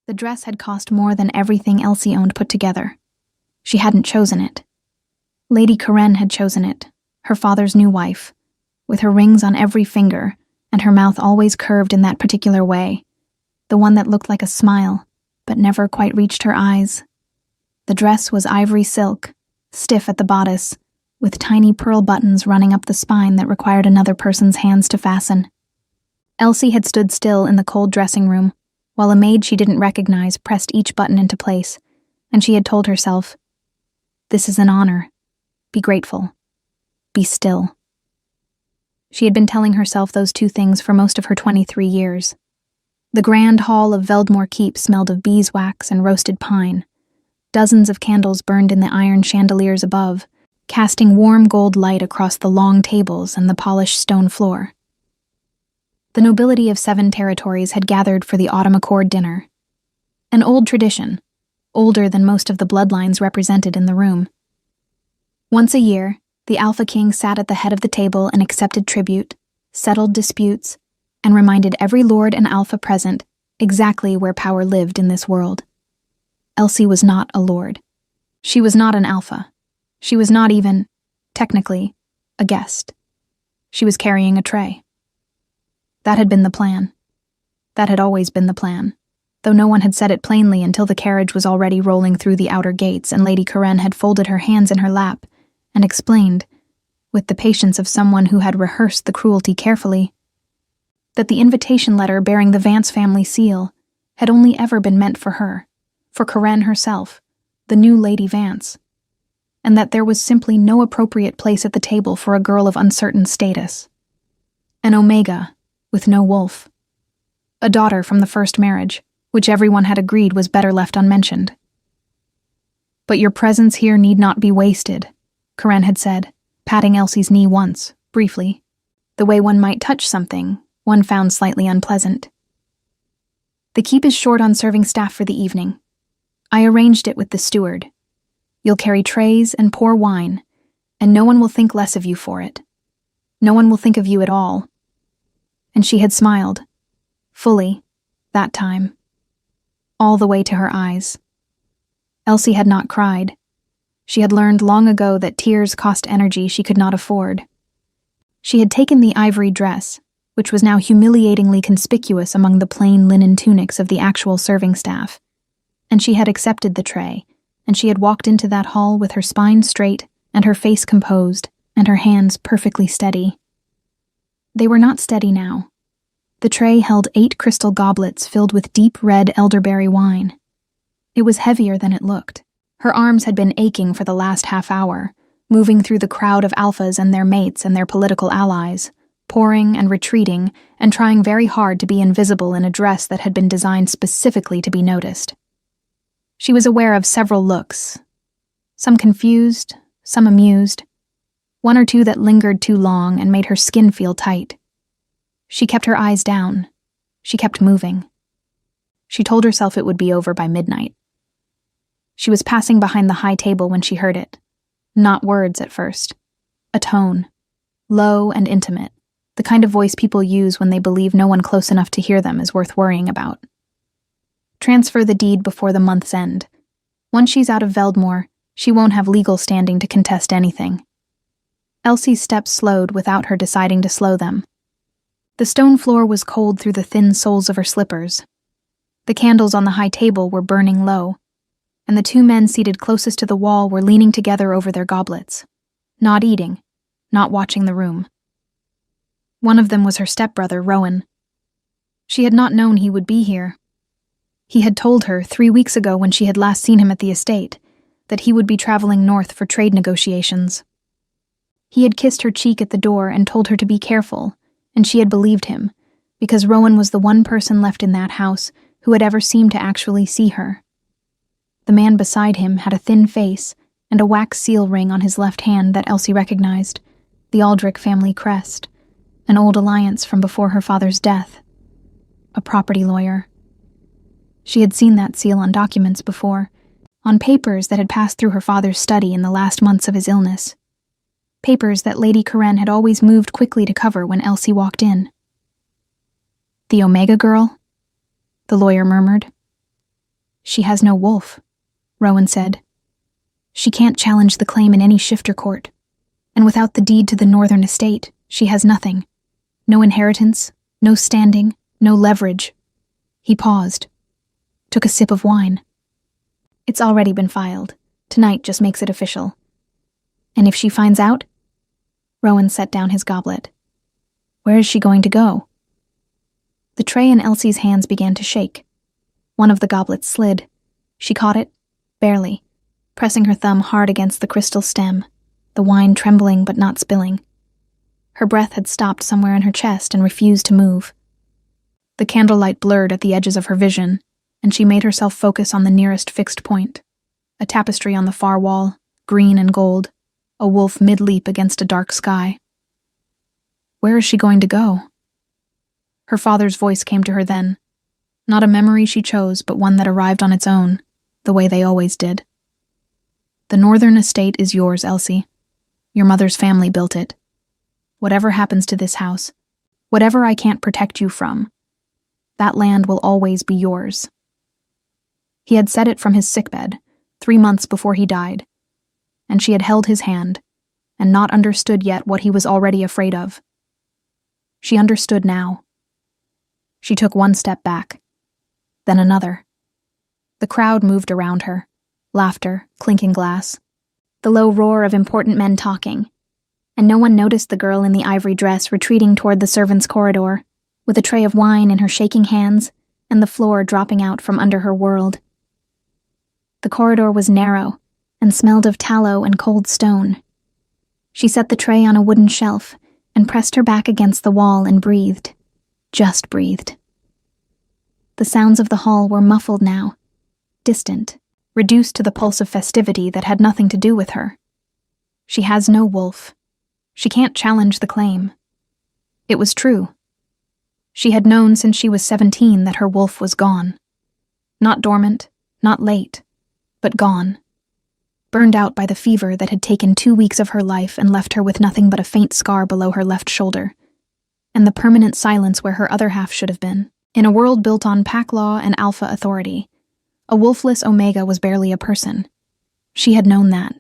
The dress had cost more than everything Elsie owned put together. She hadn't chosen it. Lady Karen had chosen it, her father's new wife, with her rings on every finger and her mouth always curved in that particular way, the one that looked like a smile, but never quite reached her eyes. The dress was ivory silk, stiff at the bodice, with tiny pearl buttons running up the spine that required another person's hands to fasten. Elsie had stood still in the cold dressing room, while a maid she didn't recognize pressed each button into place, and she had told herself, "This is an honor. Be grateful. Be still." She had been telling herself those two things for most of her 23 years. The grand hall of Veldmore Keep smelled of beeswax and roasted pine. Dozens of candles burned in the iron chandeliers above, casting warm gold light across the long tables and the polished stone floor. The nobility of 7 territories had gathered for the Autumn Accord dinner. An old tradition, older than most of the bloodlines represented in the room. Once a year, the Alpha King sat at the head of the table and accepted tribute, settled disputes, and reminded every lord and alpha present exactly where power lived in this world. Elsie was not a lord. She was not an alpha. She was not even, technically, a guest. She was carrying a tray. That had been the plan. That had always been the plan, though no one had said it plainly until the carriage was already rolling through the outer gates and Lady Karen had folded her hands in her lap and explained, with the patience of someone who had rehearsed the cruelty carefully, that the invitation letter bearing the Vance family seal had only ever been meant for her, for Karen herself, the new Lady Vance, and that there was simply no appropriate place at the table for a girl of uncertain status. An Omega, with no wolf. A daughter from the first marriage, which everyone had agreed was better left unmentioned. "But your presence here need not be wasted," Karen had said, patting Elsie's knee once, briefly, the way one might touch something one found slightly unpleasant. "The keep is short on serving staff for the evening. I arranged it with the steward. You'll carry trays and pour wine, and no one will think less of you for it. No one will think of you at all." And she had smiled, fully, that time, all the way to her eyes. Elsie had not cried. She had learned long ago that tears cost energy she could not afford. She had taken the ivory dress, which was now humiliatingly conspicuous among the plain linen tunics of the actual serving staff, and she had accepted the tray, and she had walked into that hall with her spine straight and her face composed and her hands perfectly steady. They were not steady now. The tray held 8 crystal goblets filled with deep red elderberry wine. It was heavier than it looked. Her arms had been aching for the last half hour, moving through the crowd of alphas and their mates and their political allies, pouring and retreating and trying very hard to be invisible in a dress that had been designed specifically to be noticed. She was aware of several looks, some confused, some amused, one or two that lingered too long and made her skin feel tight. She kept her eyes down. She kept moving. She told herself it would be over by midnight. She was passing behind the high table when she heard it. Not words at first. A tone. Low and intimate. The kind of voice people use when they believe no one close enough to hear them is worth worrying about. "Transfer the deed before the month's end. Once she's out of Veldmore, she won't have legal standing to contest anything." Elsie's steps slowed without her deciding to slow them. The stone floor was cold through the thin soles of her slippers. The candles on the high table were burning low, and the 2 men seated closest to the wall were leaning together over their goblets, not eating, not watching the room. One of them was her stepbrother, Rowan. She had not known he would be here. He had told her 3 weeks ago when she had last seen him at the estate that he would be traveling north for trade negotiations. He had kissed her cheek at the door and told her to be careful, and she had believed him, because Rowan was the one person left in that house who had ever seemed to actually see her. The man beside him had a thin face and a wax seal ring on his left hand that Elsie recognized, the Aldrich family crest, an old alliance from before her father's death. A property lawyer. She had seen that seal on documents before, on papers that had passed through her father's study in the last months of his illness. Papers that Lady Karen had always moved quickly to cover when Elsie walked in. "The Omega girl?" the lawyer murmured. She has no wolf, Rowan said. She can't challenge the claim in any shifter court, and without the deed to the northern estate, she has nothing. No inheritance, no standing, no leverage. He paused, took a sip of wine. It's already been filed. Tonight just makes it official. And if she finds out? Rowan set down his goblet. Where is she going to go? The tray in Elsie's hands began to shake. One of the goblets slid. She caught it, barely, pressing her thumb hard against the crystal stem, the wine trembling but not spilling. Her breath had stopped somewhere in her chest and refused to move. The candlelight blurred at the edges of her vision, and she made herself focus on the nearest fixed point. A tapestry on the far wall, green and gold, a wolf mid-leap against a dark sky. Where is she going to go? Her father's voice came to her then. Not a memory she chose, but one that arrived on its own, the way they always did. The northern estate is yours, Elsie. Your mother's family built it. Whatever happens to this house, whatever I can't protect you from, that land will always be yours. He had said it from his sickbed, 3 months before he died, and she had held his hand, and not understood yet what he was already afraid of. She understood now. She took one step back, then another. The crowd moved around her, laughter, clinking glass, the low roar of important men talking, and no one noticed the girl in the ivory dress retreating toward the servants' corridor, with a tray of wine in her shaking hands and the floor dropping out from under her world. The corridor was narrow and smelled of tallow and cold stone. She set the tray on a wooden shelf and pressed her back against the wall and breathed, just breathed. The sounds of the hall were muffled now, distant, reduced to the pulse of festivity that had nothing to do with her. She has no wolf. She can't challenge the claim. It was true. She had known since she was 17 that her wolf was gone. Not dormant, not late, but gone. Burned out by the fever that had taken 2 weeks of her life and left her with nothing but a faint scar below her left shoulder, and the permanent silence where her other half should have been. In a world built on pack law and alpha authority, a wolfless Omega was barely a person. She had known that.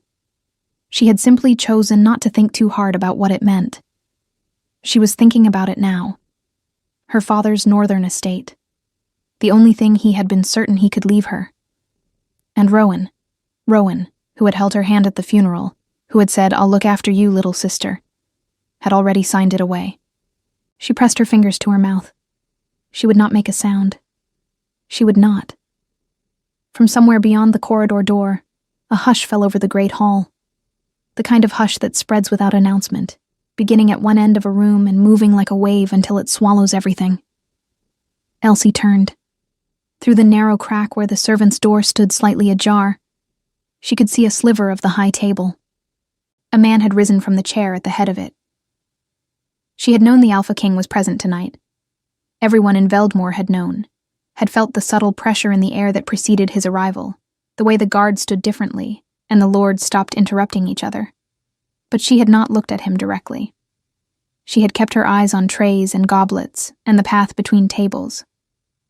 She had simply chosen not to think too hard about what it meant. She was thinking about it now. Her father's northern estate. The only thing he had been certain he could leave her. And Rowan, who had held her hand at the funeral, who had said, "I'll look after you, little sister," had already signed it away. She pressed her fingers to her mouth. She would not make a sound. She would not. From somewhere beyond the corridor door, a hush fell over the great hall. The kind of hush that spreads without announcement, beginning at one end of a room and moving like a wave until it swallows everything. Elsie turned. Through the narrow crack where the servants' door stood slightly ajar, she could see a sliver of the high table. A man had risen from the chair at the head of it. She had known the Alpha King was present tonight. Everyone in Veldmore had known, had felt the subtle pressure in the air that preceded his arrival, the way the guards stood differently, and the lords stopped interrupting each other. But she had not looked at him directly. She had kept her eyes on trays and goblets and the path between tables.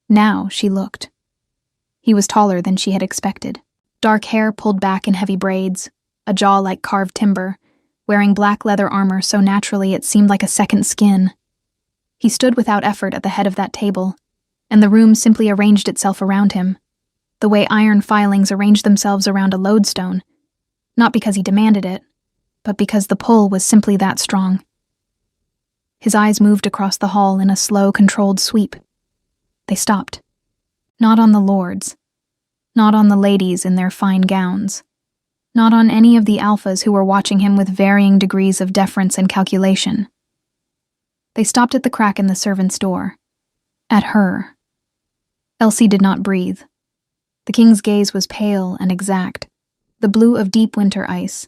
Now she looked. He was taller than she had expected. Dark hair pulled back in heavy braids, a jaw like carved timber, wearing black leather armor so naturally it seemed like a second skin. He stood without effort at the head of that table, and the room simply arranged itself around him, the way iron filings arrange themselves around a lodestone, not because he demanded it, but because the pull was simply that strong. His eyes moved across the hall in a slow, controlled sweep. They stopped. Not on the lords. Not on the ladies in their fine gowns. Not on any of the alphas who were watching him with varying degrees of deference and calculation. They stopped at the crack in the servants' door. At her. Elsie did not breathe. The king's gaze was pale and exact, the blue of deep winter ice,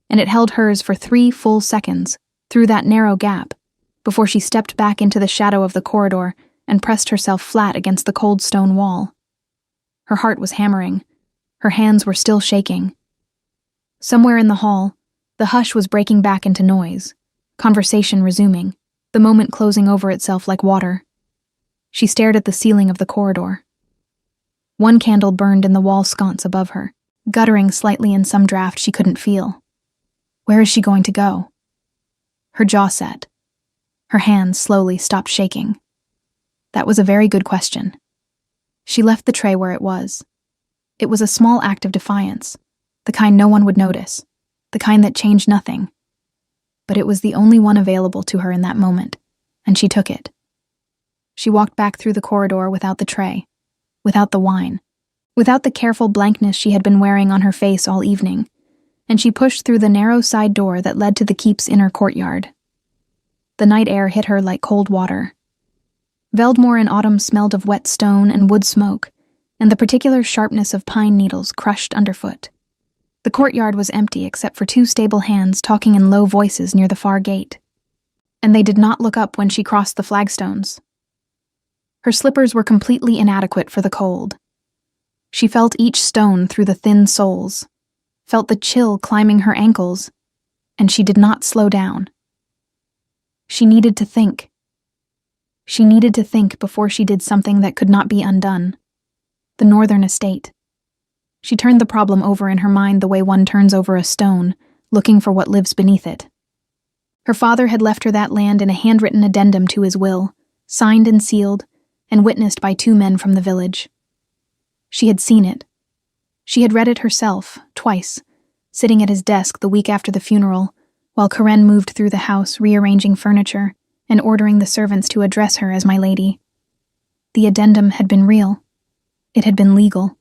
and it held hers for 3 full seconds, through that narrow gap, before she stepped back into the shadow of the corridor and pressed herself flat against the cold stone wall. Her heart was hammering. Her hands were still shaking. Somewhere in the hall, the hush was breaking back into noise, conversation resuming, the moment closing over itself like water. She stared at the ceiling of the corridor. One candle burned in the wall sconce above her, guttering slightly in some draft she couldn't feel. Where is she going to go? Her jaw set. Her hands slowly stopped shaking. That was a very good question. She left the tray where it was. It was a small act of defiance, the kind no one would notice, the kind that changed nothing. But it was the only one available to her in that moment, and she took it. She walked back through the corridor without the tray, without the wine, without the careful blankness she had been wearing on her face all evening, and she pushed through the narrow side door that led to the keep's inner courtyard. The night air hit her like cold water. Veldmore in autumn smelled of wet stone and wood smoke, and the particular sharpness of pine needles crushed underfoot. The courtyard was empty except for two stable hands talking in low voices near the far gate. And they did not look up when she crossed the flagstones. Her slippers were completely inadequate for the cold. She felt each stone through the thin soles, felt the chill climbing her ankles, and she did not slow down. She needed to think. She needed to think before she did something that could not be undone. The northern estate. She turned the problem over in her mind the way one turns over a stone, looking for what lives beneath it. Her father had left her that land in a handwritten addendum to his will, signed and sealed, and witnessed by two men from the village. She had seen it. She had read it herself, twice, sitting at his desk the week after the funeral, while Karen moved through the house rearranging furniture and ordering the servants to address her as my lady. The addendum had been real. It had been legal.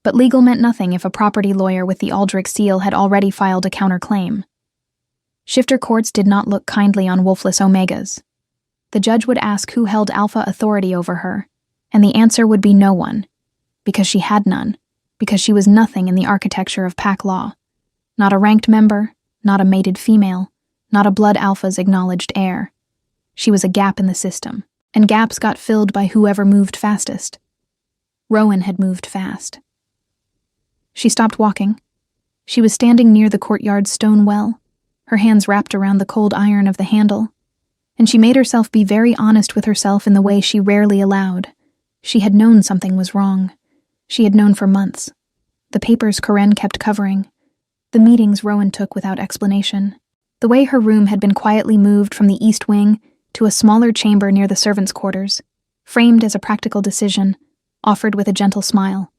But legal meant nothing if a property lawyer with the Aldrich seal had already filed a counterclaim. Shifter courts did not look kindly on wolfless omegas. The judge would ask who held alpha authority over her, and the answer would be no one, because she had none, because she was nothing in the architecture of pack law. Not a ranked member, not a mated female, not a blood alpha's acknowledged heir. She was a gap in the system, and gaps got filled by whoever moved fastest. Rowan had moved fast. She stopped walking. She was standing near the courtyard stone well, her hands wrapped around the cold iron of the handle, and she made herself be very honest with herself in the way she rarely allowed. She had known something was wrong. She had known for months. The papers Karen kept covering. The meetings Rowan took without explanation. The way her room had been quietly moved from the east wing to a smaller chamber near the servants' quarters, framed as a practical decision, offered with a gentle smile.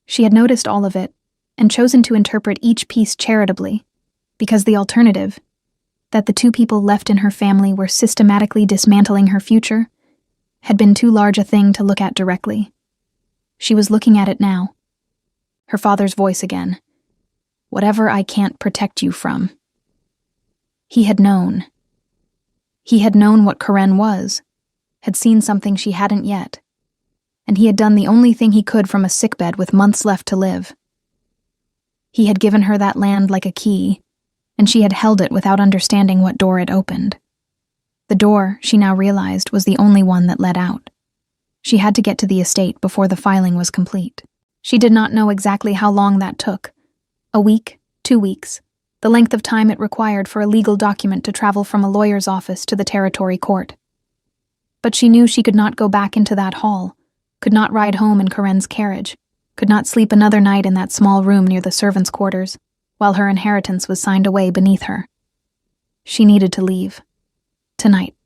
She had noticed all of it, and chosen to interpret each piece charitably, because the alternative, that the two people left in her family were systematically dismantling her future, had been too large a thing to look at directly. She was looking at it now. Her father's voice again. Whatever I can't protect you from. He had known. He had known what Karen was, had seen something she hadn't yet, and he had done the only thing he could from a sickbed with months left to live. He had given her that land like a key, and she had held it without understanding what door it opened. The door, she now realized, was the only one that led out. She had to get to the estate before the filing was complete. She did not know exactly how long that took. A week, 2 weeks, the length of time it required for a legal document to travel from a lawyer's office to the territory court. But she knew she could not go back into that hall, could not ride home in Karen's carriage, could not sleep another night in that small room near the servants' quarters, while her inheritance was signed away beneath her. She needed to leave. Tonight.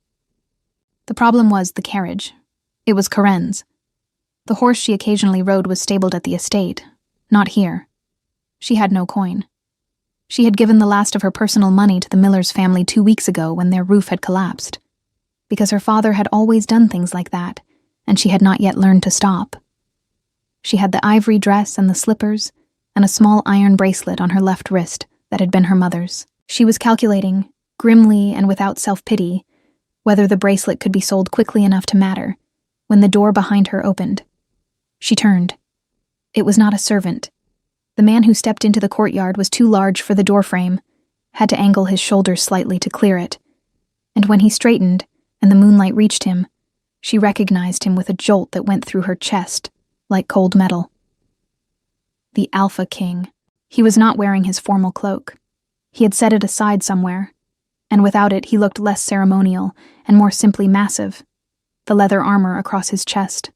The problem was the carriage. It was Karen's. The horse she occasionally rode was stabled at the estate, not here. She had no coin. She had given the last of her personal money to the Miller's family 2 weeks ago when their roof had collapsed, because her father had always done things like that, and she had not yet learned to stop. She had the ivory dress and the slippers, and a small iron bracelet on her left wrist that had been her mother's. She was calculating, grimly and without self-pity, whether the bracelet could be sold quickly enough to matter, when the door behind her opened. She turned. It was not a servant. The man who stepped into the courtyard was too large for the doorframe, had to angle his shoulders slightly to clear it, and when he straightened and the moonlight reached him, she recognized him with a jolt that went through her chest, like cold metal. The Alpha King. He was not wearing his formal cloak. He had set it aside somewhere, and without it he looked less ceremonial and more simply massive. The leather armor across his chest,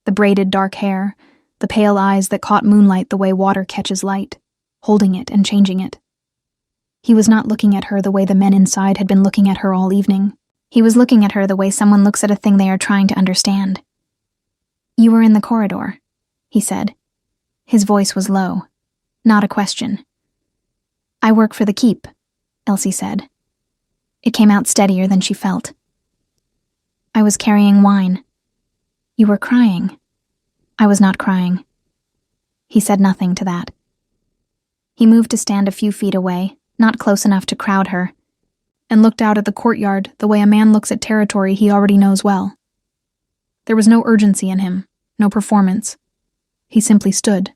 the braided dark hair, the pale eyes that caught moonlight the way water catches light, holding it and changing it. He was not looking at her the way the men inside had been looking at her all evening. He was looking at her the way someone looks at a thing they are trying to understand. "You were in the corridor," he said. His voice was low, not a question. "I work for the keep," Elsie said. It came out steadier than she felt. "I was carrying wine." "You were crying." "I was not crying." He said nothing to that. He moved to stand a few feet away, not close enough to crowd her, and looked out at the courtyard the way a man looks at territory he already knows well. There was no urgency in him, no performance. He simply stood.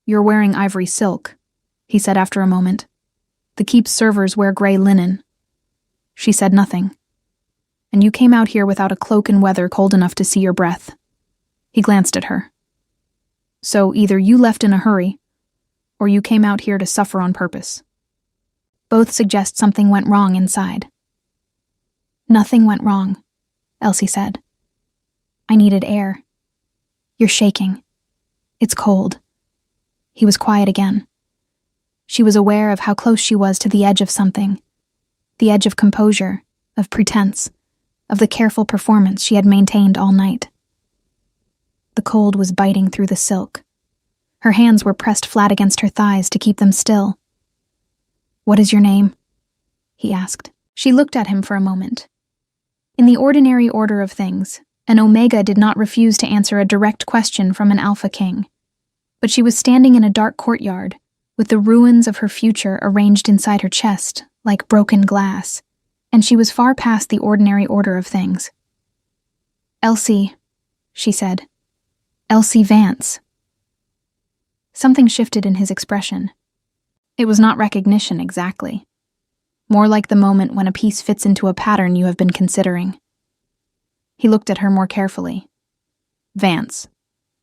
"You're wearing ivory silk," he said after a moment. "The keep's servers wear gray linen." She said nothing. "And you came out here without a cloak in weather cold enough to see your breath." He glanced at her. "So either you left in a hurry, or you came out here to suffer on purpose. Both suggest something went wrong inside." "Nothing went wrong," Elsie said. "I needed air." "You're shaking. It's cold." He was quiet again. She was aware of how close she was to the edge of something, the edge of composure, of pretense, of the careful performance she had maintained all night. The cold was biting through the silk. Her hands were pressed flat against her thighs to keep them still. "What is your name?" he asked. She looked at him for a moment. In the ordinary order of things, an Omega did not refuse to answer a direct question from an Alpha King. But she was standing in a dark courtyard, with the ruins of her future arranged inside her chest, like broken glass, and she was far past the ordinary order of things. "Elsie," she said. "Elsie Vance." Something shifted in his expression. It was not recognition exactly. More like the moment when a piece fits into a pattern you have been considering. He looked at her more carefully. "Vance,"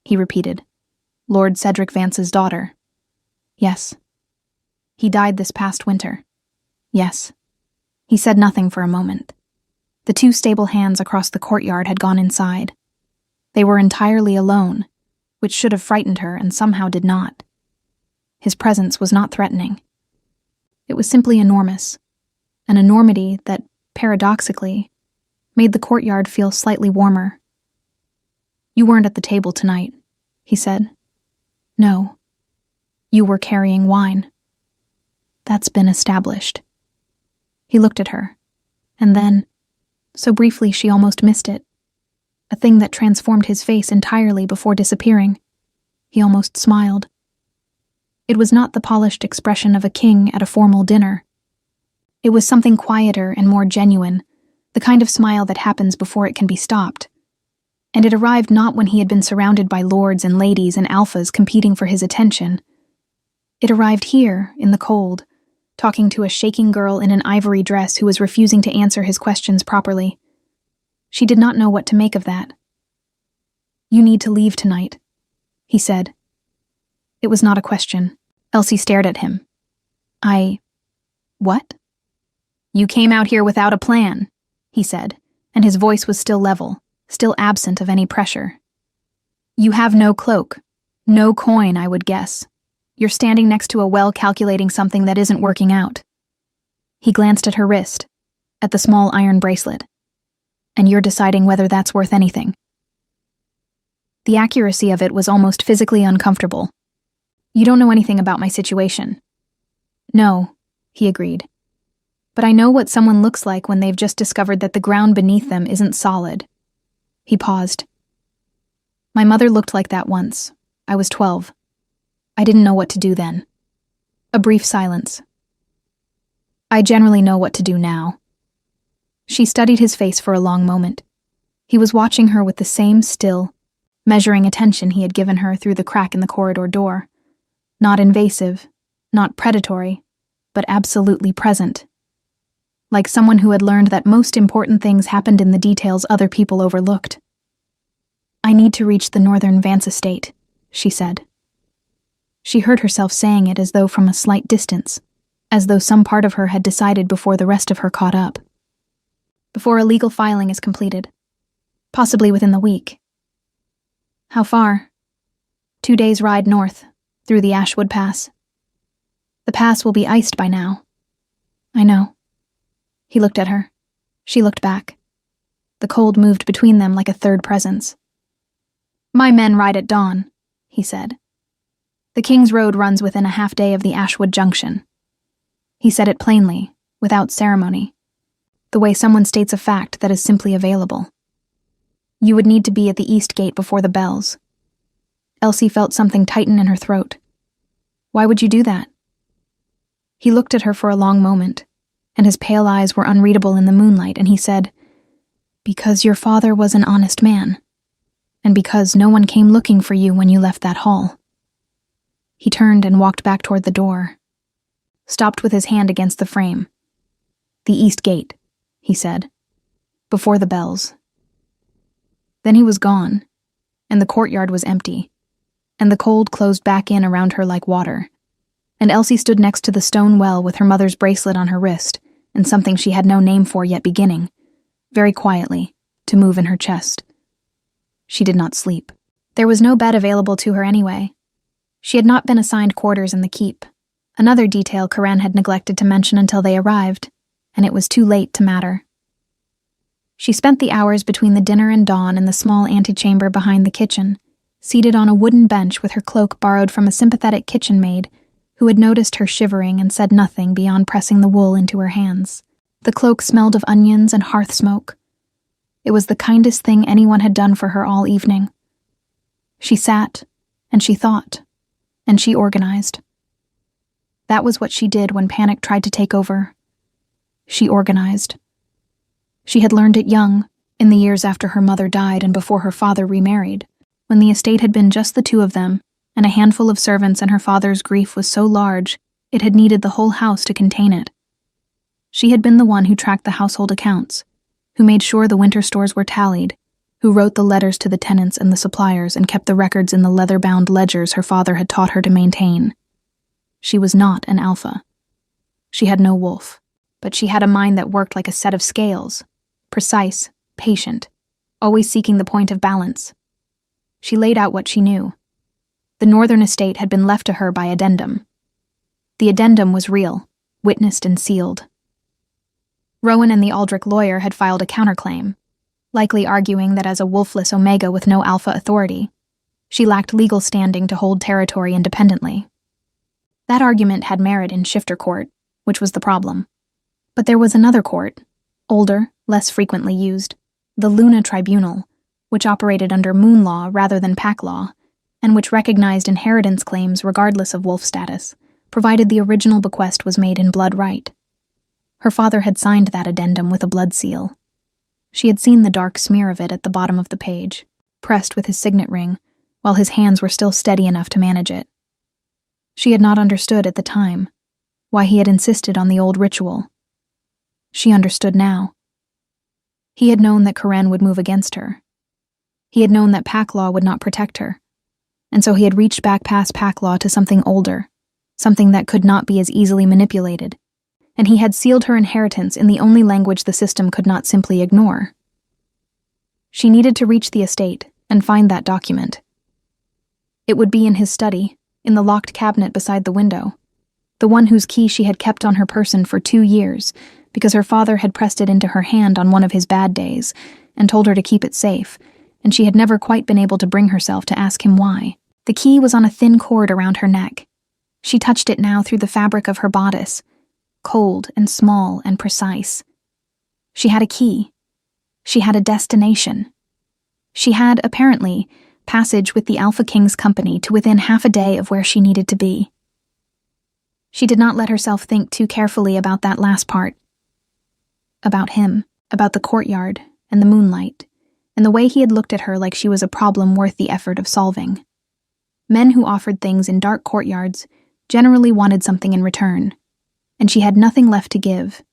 he repeated. "Lord Cedric Vance's daughter." "Yes." "He died this past winter." "Yes." He said nothing for a moment. The two stable hands across the courtyard had gone inside. They were entirely alone, which should have frightened her and somehow did not. His presence was not threatening. It was simply enormous, an enormity that, paradoxically, made the courtyard feel slightly warmer. "You weren't at the table tonight," he said. "No. You were carrying wine." "That's been established." He looked at her, and then, so briefly she almost missed it, a thing that transformed his face entirely before disappearing. He almost smiled. It was not the polished expression of a king at a formal dinner. It was something quieter and more genuine, the kind of smile that happens before it can be stopped. And it arrived not when he had been surrounded by lords and ladies and alphas competing for his attention. It arrived here, in the cold, talking to a shaking girl in an ivory dress who was refusing to answer his questions properly. She did not know what to make of that. "You need to leave tonight," he said. It was not a question. Elsie stared at him. What?" "You came out here without a plan," he said, and his voice was still level, still absent of any pressure. "You have no cloak, no coin, I would guess. You're standing next to a well calculating something that isn't working out." He glanced at her wrist, at the small iron bracelet. "And you're deciding whether that's worth anything." The accuracy of it was almost physically uncomfortable. "You don't know anything about my situation." "No," he agreed. "But I know what someone looks like when they've just discovered that the ground beneath them isn't solid." He paused. "My mother looked like that once. I was 12. I didn't know what to do then." A brief silence. "I generally know what to do now." She studied his face for a long moment. He was watching her with the same still, measuring attention he had given her through the crack in the corridor door. Not invasive, not predatory, but absolutely present. Like someone who had learned that most important things happened in the details other people overlooked. "I need to reach the northern Vance estate," she said. She heard herself saying it as though from a slight distance, as though some part of her had decided before the rest of her caught up. "Before a legal filing is completed. Possibly within the week." "How far?" 2 days' ride north, through the Ashwood Pass. The pass will be iced by now. I know. He looked at her. She looked back. The cold moved between them like a third presence. My men ride at dawn, he said. The King's Road runs within a half day of the Ashwood Junction. He said it plainly, without ceremony, the way someone states a fact that is simply available. You would need to be at the east gate before the bells. Elsie felt something tighten in her throat. Why would you do that? He looked at her for a long moment, and his pale eyes were unreadable in the moonlight, and he said, Because your father was an honest man, and because no one came looking for you when you left that hall. He turned and walked back toward the door, stopped with his hand against the frame. The east gate, he said, before the bells. Then he was gone, and the courtyard was empty, and the cold closed back in around her like water, and Elsie stood next to the stone well with her mother's bracelet on her wrist and something she had no name for yet beginning, very quietly, to move in her chest. She did not sleep. There was no bed available to her anyway. She had not been assigned quarters in the keep, another detail Karen had neglected to mention until they arrived, and it was too late to matter. She spent the hours between the dinner and dawn in the small antechamber behind the kitchen, seated on a wooden bench with her cloak borrowed from a sympathetic kitchen maid who had noticed her shivering and said nothing beyond pressing the wool into her hands. The cloak smelled of onions and hearth smoke. It was the kindest thing anyone had done for her all evening. She sat, and she thought, and she organized. That was what she did when panic tried to take over. She organized. She had learned it young, in the years after her mother died and before her father remarried, when the estate had been just the two of them, and a handful of servants, and her father's grief was so large it had needed the whole house to contain it. She had been the one who tracked the household accounts, who made sure the winter stores were tallied, who wrote the letters to the tenants and the suppliers and kept the records in the leather-bound ledgers her father had taught her to maintain. She was not an alpha. She had no wolf, but she had a mind that worked like a set of scales, precise, patient, always seeking the point of balance. She laid out what she knew. The northern estate had been left to her by addendum. The addendum was real, witnessed and sealed. Rowan and the Aldrich lawyer had filed a counterclaim, likely arguing that as a wolfless Omega with no alpha authority, she lacked legal standing to hold territory independently. That argument had merit in shifter court, which was the problem. But there was another court, older, less frequently used, the Luna Tribunal, which operated under moon law rather than pack law, and which recognized inheritance claims regardless of wolf status, provided the original bequest was made in blood right. Her father had signed that addendum with a blood seal. She had seen the dark smear of it at the bottom of the page, pressed with his signet ring, while his hands were still steady enough to manage it. She had not understood at the time why he had insisted on the old ritual. She understood now. He had known that Karen would move against her. He had known that pack law would not protect her, and so he had reached back past pack law to something older, something that could not be as easily manipulated, and he had sealed her inheritance in the only language the system could not simply ignore. She needed to reach the estate and find that document. It would be in his study, in the locked cabinet beside the window, the one whose key she had kept on her person for 2 years because her father had pressed it into her hand on one of his bad days and told her to keep it safe, and she had never quite been able to bring herself to ask him why. The key was on a thin cord around her neck. She touched it now through the fabric of her bodice, cold and small and precise. She had a key. She had a destination. She had, apparently, passage with the Alpha King's company to within half a day of where she needed to be. She did not let herself think too carefully about that last part. About him, about the courtyard and the moonlight, and the way he had looked at her like she was a problem worth the effort of solving. Men who offered things in dark courtyards generally wanted something in return, and she had nothing left to give,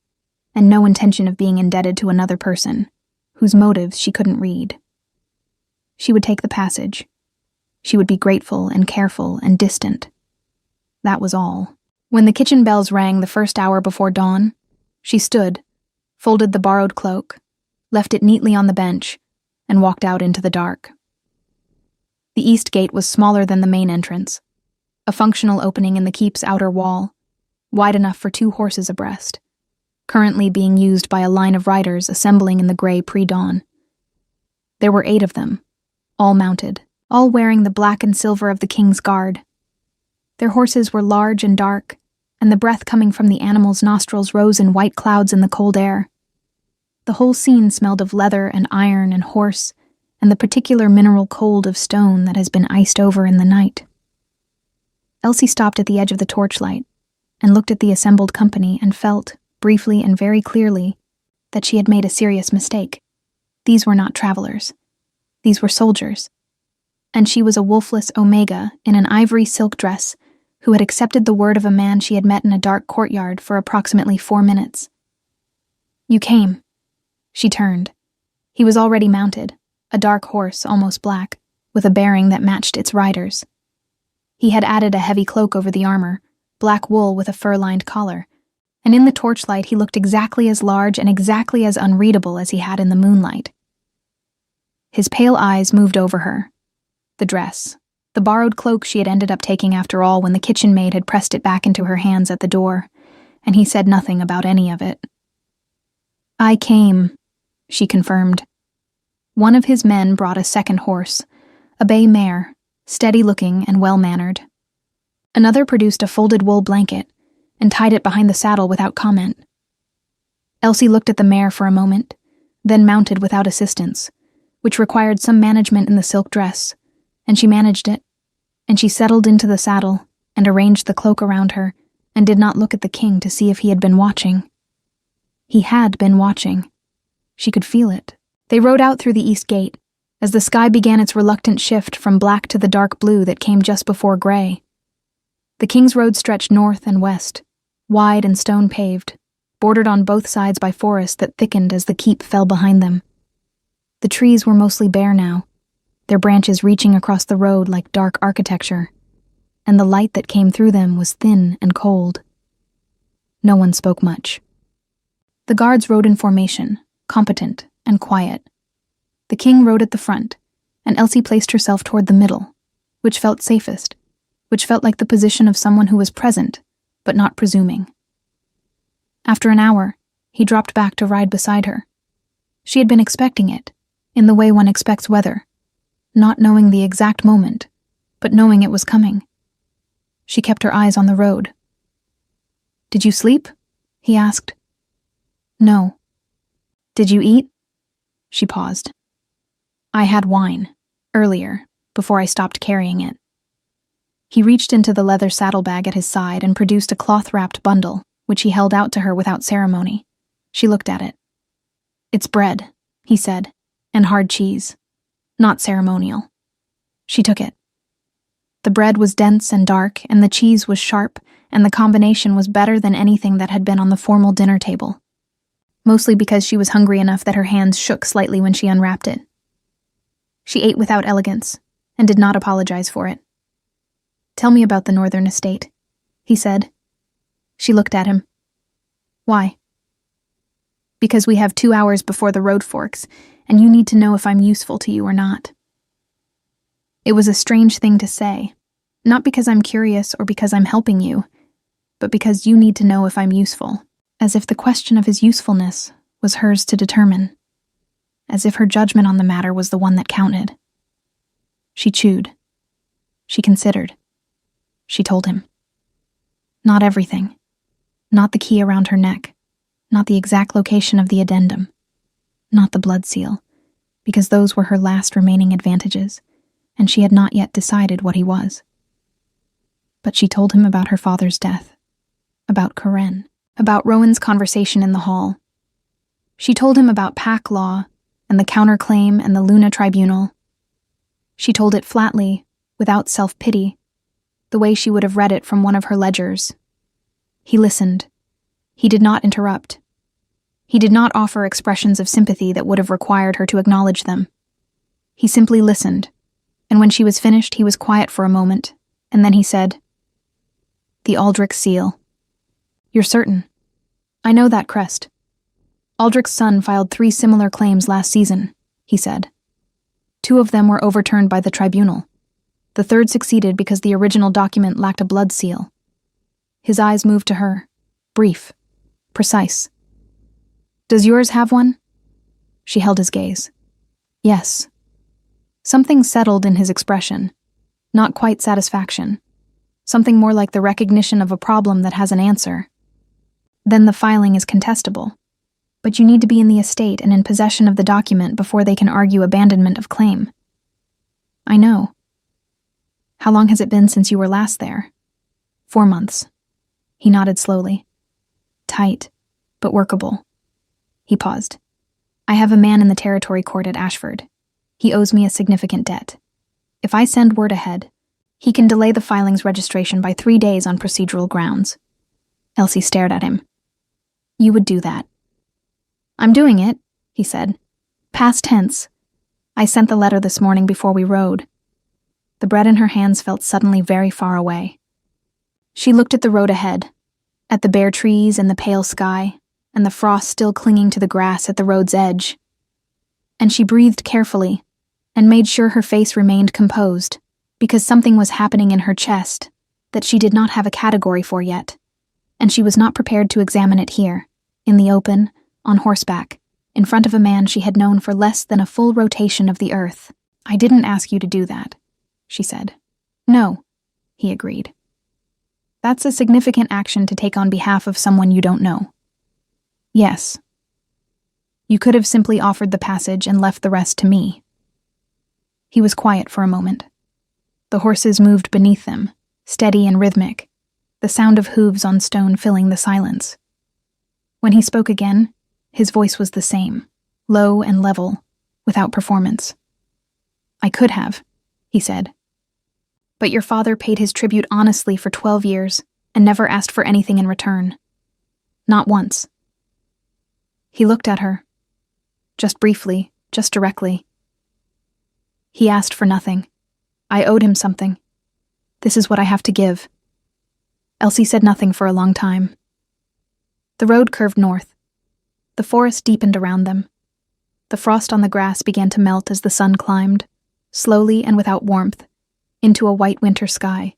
and no intention of being indebted to another person, whose motives she couldn't read. She would take the passage. She would be grateful and careful and distant. That was all. When the kitchen bells rang the first hour before dawn, she stood, folded the borrowed cloak, left it neatly on the bench, and walked out into the dark. The east gate was smaller than the main entrance, a functional opening in the keep's outer wall, wide enough for 2 horses abreast, currently being used by a line of riders assembling in the gray pre-dawn. There were 8 of them, all mounted, all wearing the black and silver of the king's guard. Their horses were large and dark, and the breath coming from the animals' nostrils rose in white clouds in the cold air. The whole scene smelled of leather and iron and horse, and the particular mineral cold of stone that has been iced over in the night. Elsie stopped at the edge of the torchlight and looked at the assembled company and felt, briefly and very clearly, that she had made a serious mistake. These were not travelers. These were soldiers. And she was a wolfless Omega in an ivory silk dress who had accepted the word of a man she had met in a dark courtyard for approximately 4 minutes. "You came." She turned. He was already mounted, a dark horse, almost black, with a bearing that matched its rider's. He had added a heavy cloak over the armor, black wool with a fur-lined collar, and in the torchlight he looked exactly as large and exactly as unreadable as he had in the moonlight. His pale eyes moved over her. The dress, the borrowed cloak she had ended up taking after all when the kitchen maid had pressed it back into her hands at the door, and he said nothing about any of it. "I came," she confirmed. One of his men brought a second horse, a bay mare, steady-looking and well-mannered. Another produced a folded wool blanket and tied it behind the saddle without comment. Elsie looked at the mare for a moment, then mounted without assistance, which required some management in the silk dress, and she managed it, and she settled into the saddle and arranged the cloak around her and did not look at the king to see if he had been watching. He had been watching. She could feel it. They rode out through the east gate, as the sky began its reluctant shift from black to the dark blue that came just before gray. The King's Road stretched north and west, wide and stone-paved, bordered on both sides by forest that thickened as the keep fell behind them. The trees were mostly bare now, their branches reaching across the road like dark architecture, and the light that came through them was thin and cold. No one spoke much. The guards rode in formation, competent and quiet. The king rode at the front, and Elsie placed herself toward the middle, which felt safest, which felt like the position of someone who was present, but not presuming. After an hour, he dropped back to ride beside her. She had been expecting it, in the way one expects weather, not knowing the exact moment, but knowing it was coming. She kept her eyes on the road. "Did you sleep?" he asked. "No." "Did you eat?" She paused. "I had wine, earlier, before I stopped carrying it." He reached into the leather saddlebag at his side and produced a cloth-wrapped bundle, which he held out to her without ceremony. She looked at it. "It's bread," he said, "and hard cheese. Not ceremonial." She took it. The bread was dense and dark, and the cheese was sharp, and the combination was better than anything that had been on the formal dinner table, mostly because she was hungry enough that her hands shook slightly when she unwrapped it. She ate without elegance, and did not apologize for it. "Tell me about the northern estate," he said. She looked at him. "Why?" "Because we have 2 hours before the road forks, and you need to know if I'm useful to you or not." It was a strange thing to say, not because I'm curious or because I'm helping you, but because you need to know if I'm useful, as if the question of his usefulness was hers to determine, as if her judgment on the matter was the one that counted. She chewed. She considered. She told him. Not everything. Not the key around her neck. Not the exact location of the addendum. Not the blood seal, because those were her last remaining advantages, and she had not yet decided what he was. But she told him about her father's death, about Karen, about Rowan's conversation in the hall. She told him about pack law, and the counterclaim and the Luna Tribunal. She told it flatly, without self-pity, the way she would have read it from one of her ledgers. He listened. He did not interrupt. He did not offer expressions of sympathy that would have required her to acknowledge them. He simply listened, and when she was finished, he was quiet for a moment, and then he said, "The Aldrich seal." "You're certain?" "I know that crest. Aldrich's son filed 3 similar claims last season," he said. 2 of them were overturned by the tribunal, The third succeeded because the original document lacked a blood seal. His eyes moved to her, brief, precise. "Does yours have one?" She held his gaze. Yes. Something settled in his expression, not quite satisfaction. Something more like the recognition of a problem that has an answer. Then the filing is contestable. But you need to be in the estate and in possession of the document before they can argue abandonment of claim. I know. How long has it been since you were last there? 4 months. He nodded slowly. Tight, but workable. He paused. I have a man in the territory court at Ashford. He owes me a significant debt. If I send word ahead, he can delay the filing's registration by 3 days on procedural grounds. Elsie stared at him. You would do that. I'm doing it, he said. Past tense. I sent the letter this morning before we rode. The bread in her hands felt suddenly very far away. She looked at the road ahead, at the bare trees and the pale sky, and the frost still clinging to the grass at the road's edge. And she breathed carefully, and made sure her face remained composed, because something was happening in her chest that she did not have a category for yet, and she was not prepared to examine it here, in the open, on horseback, in front of a man she had known for less than a full rotation of the earth. I didn't ask you to do that, she said. No, he agreed. That's a significant action to take on behalf of someone you don't know. Yes. You could have simply offered the passage and left the rest to me. He was quiet for a moment. The horses moved beneath them, steady and rhythmic, the sound of hooves on stone filling the silence. When he spoke again, his voice was the same, low and level, without performance. I could have, he said. But your father paid his tribute honestly for 12 years and never asked for anything in return. Not once. He looked at her. Just briefly, just directly. He asked for nothing. I owed him something. This is what I have to give. Elsie said nothing for a long time. The road curved north. The forest deepened around them. The frost on the grass began to melt as the sun climbed, slowly and without warmth, into a white winter sky.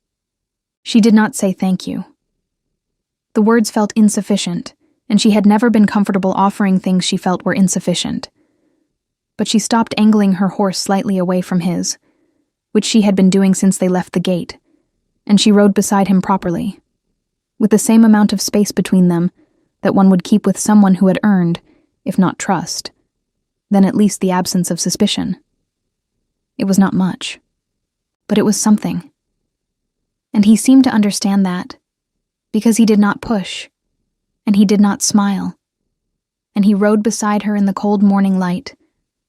She did not say thank you. The words felt insufficient, and she had never been comfortable offering things she felt were insufficient. But she stopped angling her horse slightly away from his, which she had been doing since they left the gate, and she rode beside him properly, with the same amount of space between them that one would keep with someone who had earned, if not trust, then at least the absence of suspicion. It was not much, but it was something. And he seemed to understand that, because he did not push, and he did not smile, and he rode beside her in the cold morning light,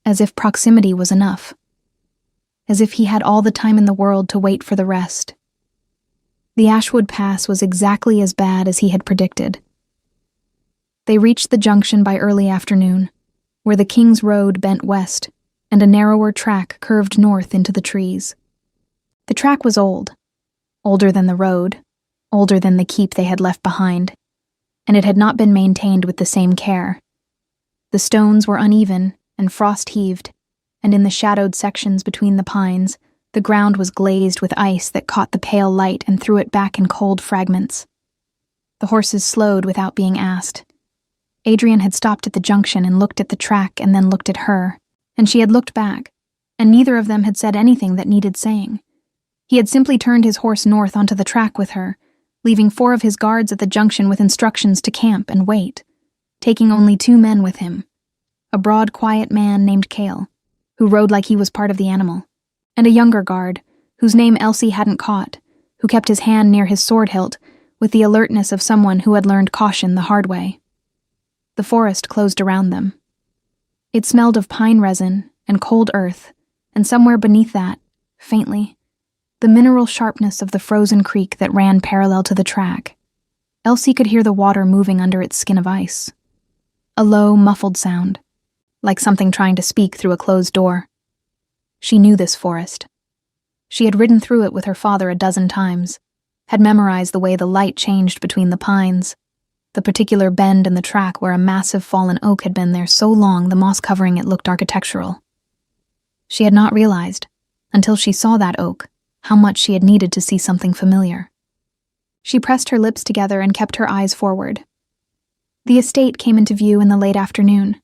as if proximity was enough, as if he had all the time in the world to wait for the rest. The Ashwood Pass was exactly as bad as he had predicted. They reached the junction by early afternoon, where the King's Road bent west, and a narrower track curved north into the trees. The track was old, older than the road, older than the keep they had left behind, and it had not been maintained with the same care. The stones were uneven and frost-heaved, and in the shadowed sections between the pines, the ground was glazed with ice that caught the pale light and threw it back in cold fragments. The horses slowed without being asked. Adrian had stopped at the junction and looked at the track and then looked at her, and she had looked back, and neither of them had said anything that needed saying. He had simply turned his horse north onto the track with her, leaving 4 of his guards at the junction with instructions to camp and wait, taking only 2 men with him, a broad, quiet man named Cale, who rode like he was part of the animal, and a younger guard, whose name Elsie hadn't caught, who kept his hand near his sword hilt with the alertness of someone who had learned caution the hard way. The forest closed around them. It smelled of pine resin and cold earth, and somewhere beneath that, faintly, the mineral sharpness of the frozen creek that ran parallel to the track. Elsie could hear the water moving under its skin of ice. A low, muffled sound, like something trying to speak through a closed door. She knew this forest. She had ridden through it with her father a dozen times, had memorized the way the light changed between the pines, the particular bend in the track where a massive fallen oak had been there so long the moss covering it looked architectural. She had not realized, until she saw that oak, how much she had needed to see something familiar. She pressed her lips together and kept her eyes forward. The estate came into view in the late afternoon.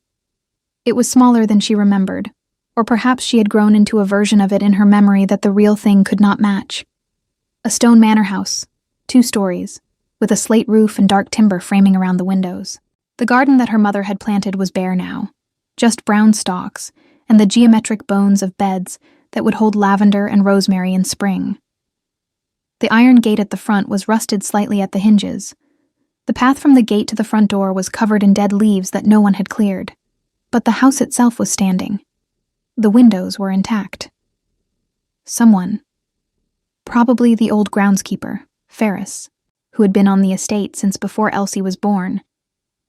It was smaller than she remembered, or perhaps she had grown into a version of it in her memory that the real thing could not match. A stone manor house, 2 stories, with a slate roof and dark timber framing around the windows. The garden that her mother had planted was bare now, just brown stalks and the geometric bones of beds that would hold lavender and rosemary in spring. The iron gate at the front was rusted slightly at the hinges. The path from the gate to the front door was covered in dead leaves that no one had cleared, but the house itself was standing. The windows were intact. Someone, probably the old groundskeeper, Ferris, who had been on the estate since before Elsie was born,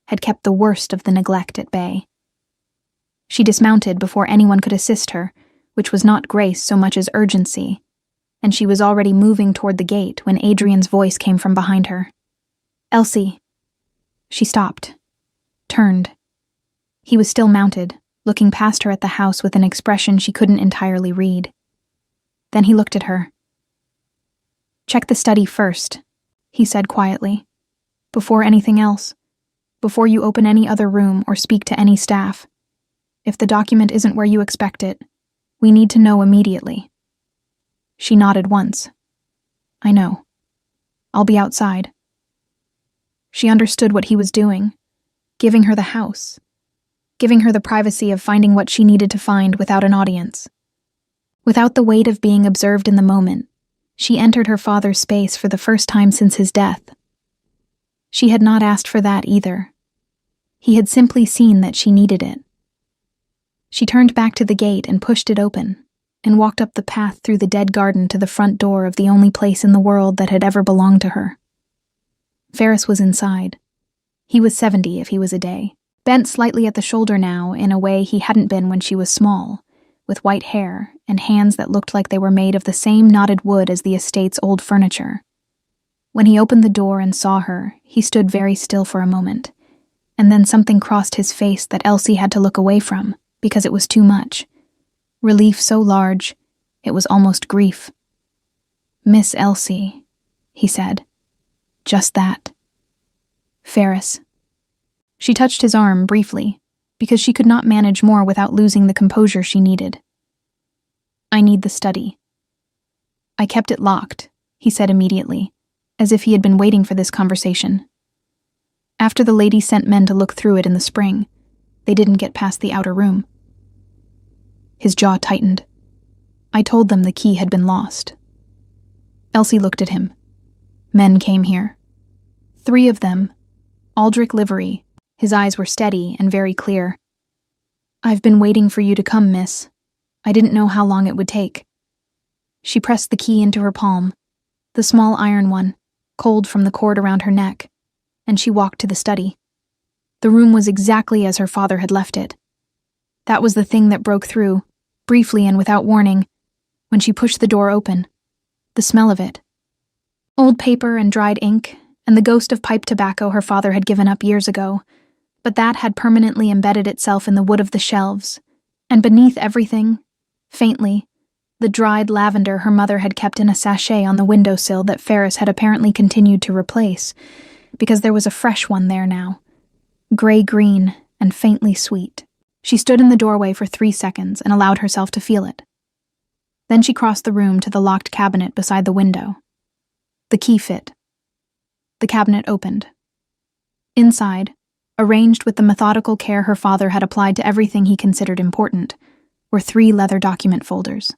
had kept the worst of the neglect at bay. She dismounted before anyone could assist her, which was not grace so much as urgency, and she was already moving toward the gate when Adrian's voice came from behind her. "Elsie." She stopped, turned. He was still mounted, looking past her at the house with an expression she couldn't entirely read. Then he looked at her. "Check the study first," he said quietly. "Before anything else. Before you open any other room or speak to any staff. If the document isn't where you expect it, we need to know immediately." She nodded once. "I know. I'll be outside." She understood what he was doing, giving her the house, giving her the privacy of finding what she needed to find without an audience. Without the weight of being observed in the moment, she entered her father's space for the first time since his death. She had not asked for that either. He had simply seen that she needed it. She turned back to the gate and pushed it open, and walked up the path through the dead garden to the front door of the only place in the world that had ever belonged to her. Ferris was inside. He was 70 if he was a day, bent slightly at the shoulder now in a way he hadn't been when she was small, with white hair and hands that looked like they were made of the same knotted wood as the estate's old furniture. When he opened the door and saw her, he stood very still for a moment, and then something crossed his face that Elsie had to look away from, because it was too much. Relief so large, it was almost grief. "Miss Elsie," he said. Just that. "Ferris." She touched his arm briefly, because she could not manage more without losing the composure she needed. "I need the study." "I kept it locked," he said immediately, as if he had been waiting for this conversation. "After the lady sent men to look through it in the spring, they didn't get past the outer room." His jaw tightened. "I told them the key had been lost." Elsie looked at him. "Men came here. 3 of them, Aldrich livery." His eyes were steady and very clear. "I've been waiting for you to come, miss. I didn't know how long it would take." She pressed the key into her palm, the small iron one, cold from the cord around her neck, and she walked to the study. The room was exactly as her father had left it. That was the thing that broke through, briefly and without warning, when she pushed the door open. The smell of it. Old paper and dried ink, and the ghost of pipe tobacco her father had given up years ago, but that had permanently embedded itself in the wood of the shelves, and beneath everything, faintly, the dried lavender her mother had kept in a sachet on the windowsill that Ferris had apparently continued to replace, because there was a fresh one there now, gray-green and faintly sweet. She stood in the doorway for 3 seconds and allowed herself to feel it. Then she crossed the room to the locked cabinet beside the window. The key fit. The cabinet opened. Inside, arranged with the methodical care her father had applied to everything he considered important, were 3 leather document folders.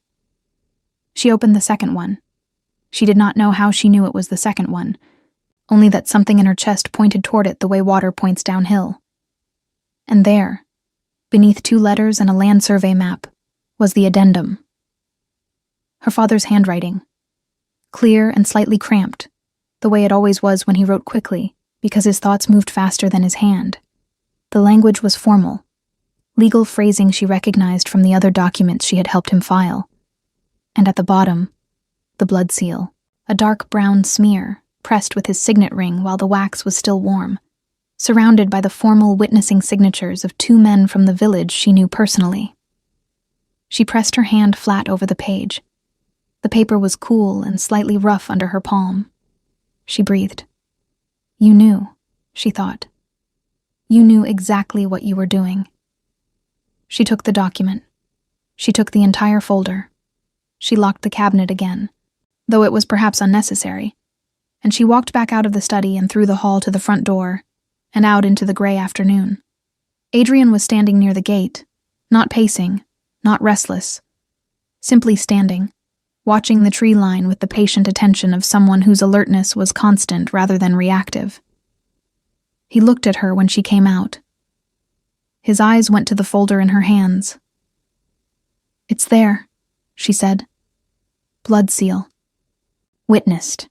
She opened the second one. She did not know how she knew it was the second one, only that something in her chest pointed toward it the way water points downhill. And there, beneath 2 letters and a land survey map, was the addendum. Her father's handwriting, clear and slightly cramped, the way it always was when he wrote quickly, because his thoughts moved faster than his hand. The language was formal, legal phrasing she recognized from the other documents she had helped him file. And at the bottom, the blood seal, a dark brown smear, pressed with his signet ring while the wax was still warm, surrounded by the formal witnessing signatures of 2 men from the village she knew personally. She pressed her hand flat over the page. The paper was cool and slightly rough under her palm. She breathed. You knew, she thought. You knew exactly what you were doing. She took the document. She took the entire folder. She locked the cabinet again, though it was perhaps unnecessary, and she walked back out of the study and through the hall to the front door, and out into the gray afternoon. Adrian was standing near the gate, not pacing, not restless, simply standing, watching the tree line with the patient attention of someone whose alertness was constant rather than reactive. He looked at her when she came out. His eyes went to the folder in her hands. It's there, she said. Blood seal. Witnessed.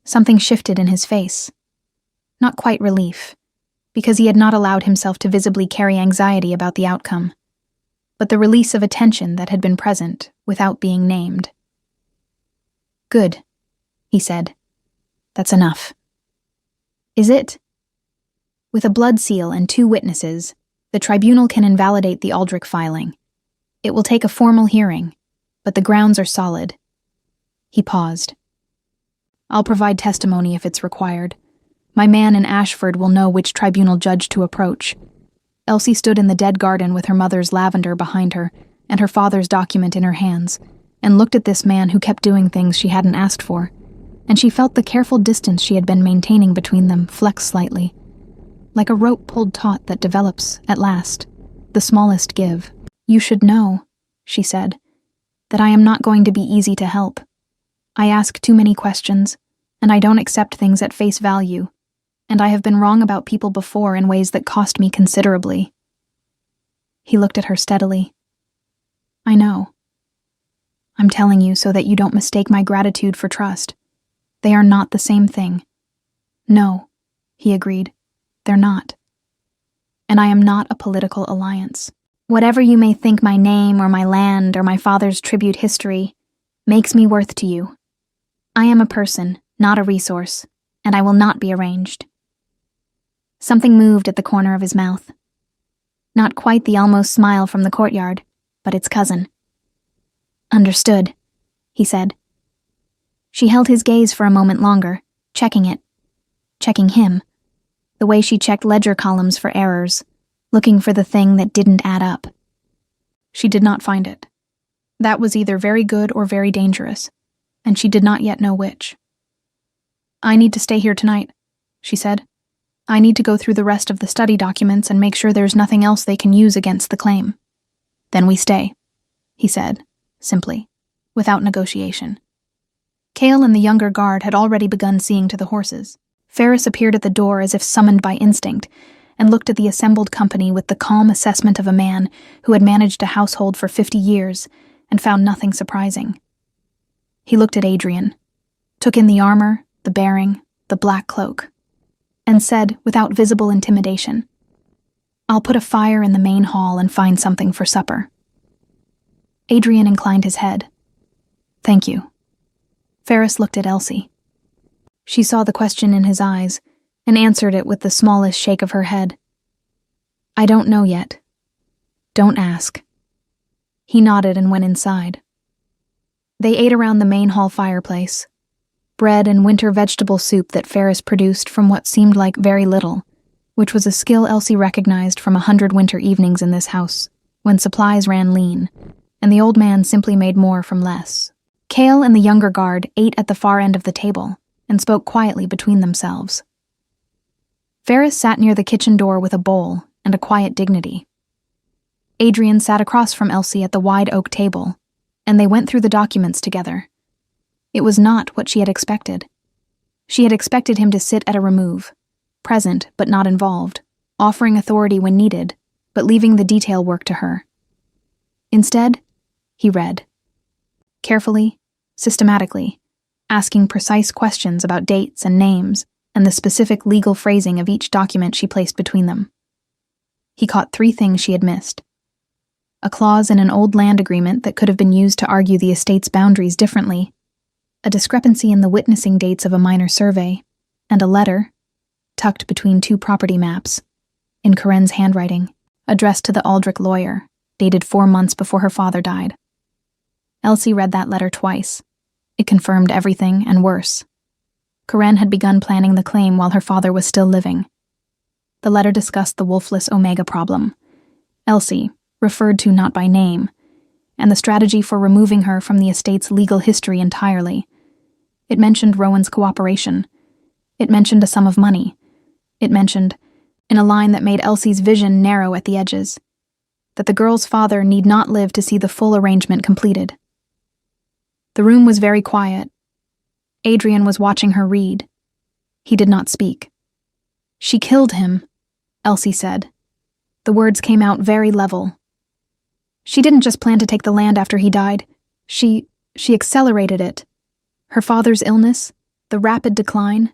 Something shifted in his face. Not quite relief, because he had not allowed himself to visibly carry anxiety about the outcome, but the release of a tension that had been present without being named. Good, he said. That's enough. Is it? With a blood seal and 2 witnesses, the tribunal can invalidate the Aldrich filing. It will take a formal hearing, but the grounds are solid. He paused. I'll provide testimony if it's required. My man in Ashford will know which tribunal judge to approach. Elsie stood in the dead garden with her mother's lavender behind her and her father's document in her hands, and looked at this man who kept doing things she hadn't asked for, and she felt the careful distance she had been maintaining between them flex slightly, like a rope pulled taut that develops, at last, the smallest give. You should know, she said, that I am not going to be easy to help. I ask too many questions, and I don't accept things at face value, and I have been wrong about people before in ways that cost me considerably. He looked at her steadily. I know. I'm telling you so that you don't mistake my gratitude for trust. They are not the same thing. No, he agreed. They're not. And I am not a political alliance. Whatever you may think my name or my land or my father's tribute history makes me worth to you. I am a person, not a resource, and I will not be arranged. Something moved at the corner of his mouth. Not quite the almost smile from the courtyard, but its cousin. Understood, he said. She held his gaze for a moment longer, checking it. Checking him. The way she checked ledger columns for errors, looking for the thing that didn't add up. She did not find it. That was either very good or very dangerous, and she did not yet know which. I need to stay here tonight, she said. I need to go through the rest of the study documents and make sure there's nothing else they can use against the claim. Then we stay, he said, simply, without negotiation. Cale and the younger guard had already begun seeing to the horses. Ferris appeared at the door as if summoned by instinct, and looked at the assembled company with the calm assessment of a man who had managed a household for 50 years and found nothing surprising. He looked at Adrian, took in the armor, the bearing, the black cloak, and said, without visible intimidation, I'll put a fire in the main hall and find something for supper. Adrian inclined his head. Thank you. Ferris looked at Elsie. She saw the question in his eyes and answered it with the smallest shake of her head. I don't know yet. Don't ask. He nodded and went inside. They ate around the main hall fireplace. Bread and winter vegetable soup that Ferris produced from what seemed like very little, which was a skill Elsie recognized from 100 winter evenings in this house, when supplies ran lean, and the old man simply made more from less. Cale and the younger guard ate at the far end of the table and spoke quietly between themselves. Ferris sat near the kitchen door with a bowl and a quiet dignity. Adrian sat across from Elsie at the wide oak table, and they went through the documents together. It was not what she had expected. She had expected him to sit at a remove, present but not involved, offering authority when needed, but leaving the detail work to her. Instead, he read. Carefully, systematically, asking precise questions about dates and names and the specific legal phrasing of each document she placed between them. He caught 3 things she had missed. A clause in an old land agreement that could have been used to argue the estate's boundaries differently, a discrepancy in the witnessing dates of a minor survey, and a letter, tucked between 2 property maps, in Corinne's handwriting, addressed to the Aldrich lawyer, dated 4 months before her father died. Elsie read that letter twice. It confirmed everything and worse. Karen had begun planning the claim while her father was still living. The letter discussed the wolfless Omega problem, Elsie, referred to not by name, and the strategy for removing her from the estate's legal history entirely. It mentioned Rowan's cooperation. It mentioned a sum of money. It mentioned, in a line that made Elsie's vision narrow at the edges, that the girl's father need not live to see the full arrangement completed. The room was very quiet. Adrian was watching her read. He did not speak. "She killed him," Elsie said. The words came out very level. "She didn't just plan to take the land after he died. She accelerated it. Her father's illness, the rapid decline,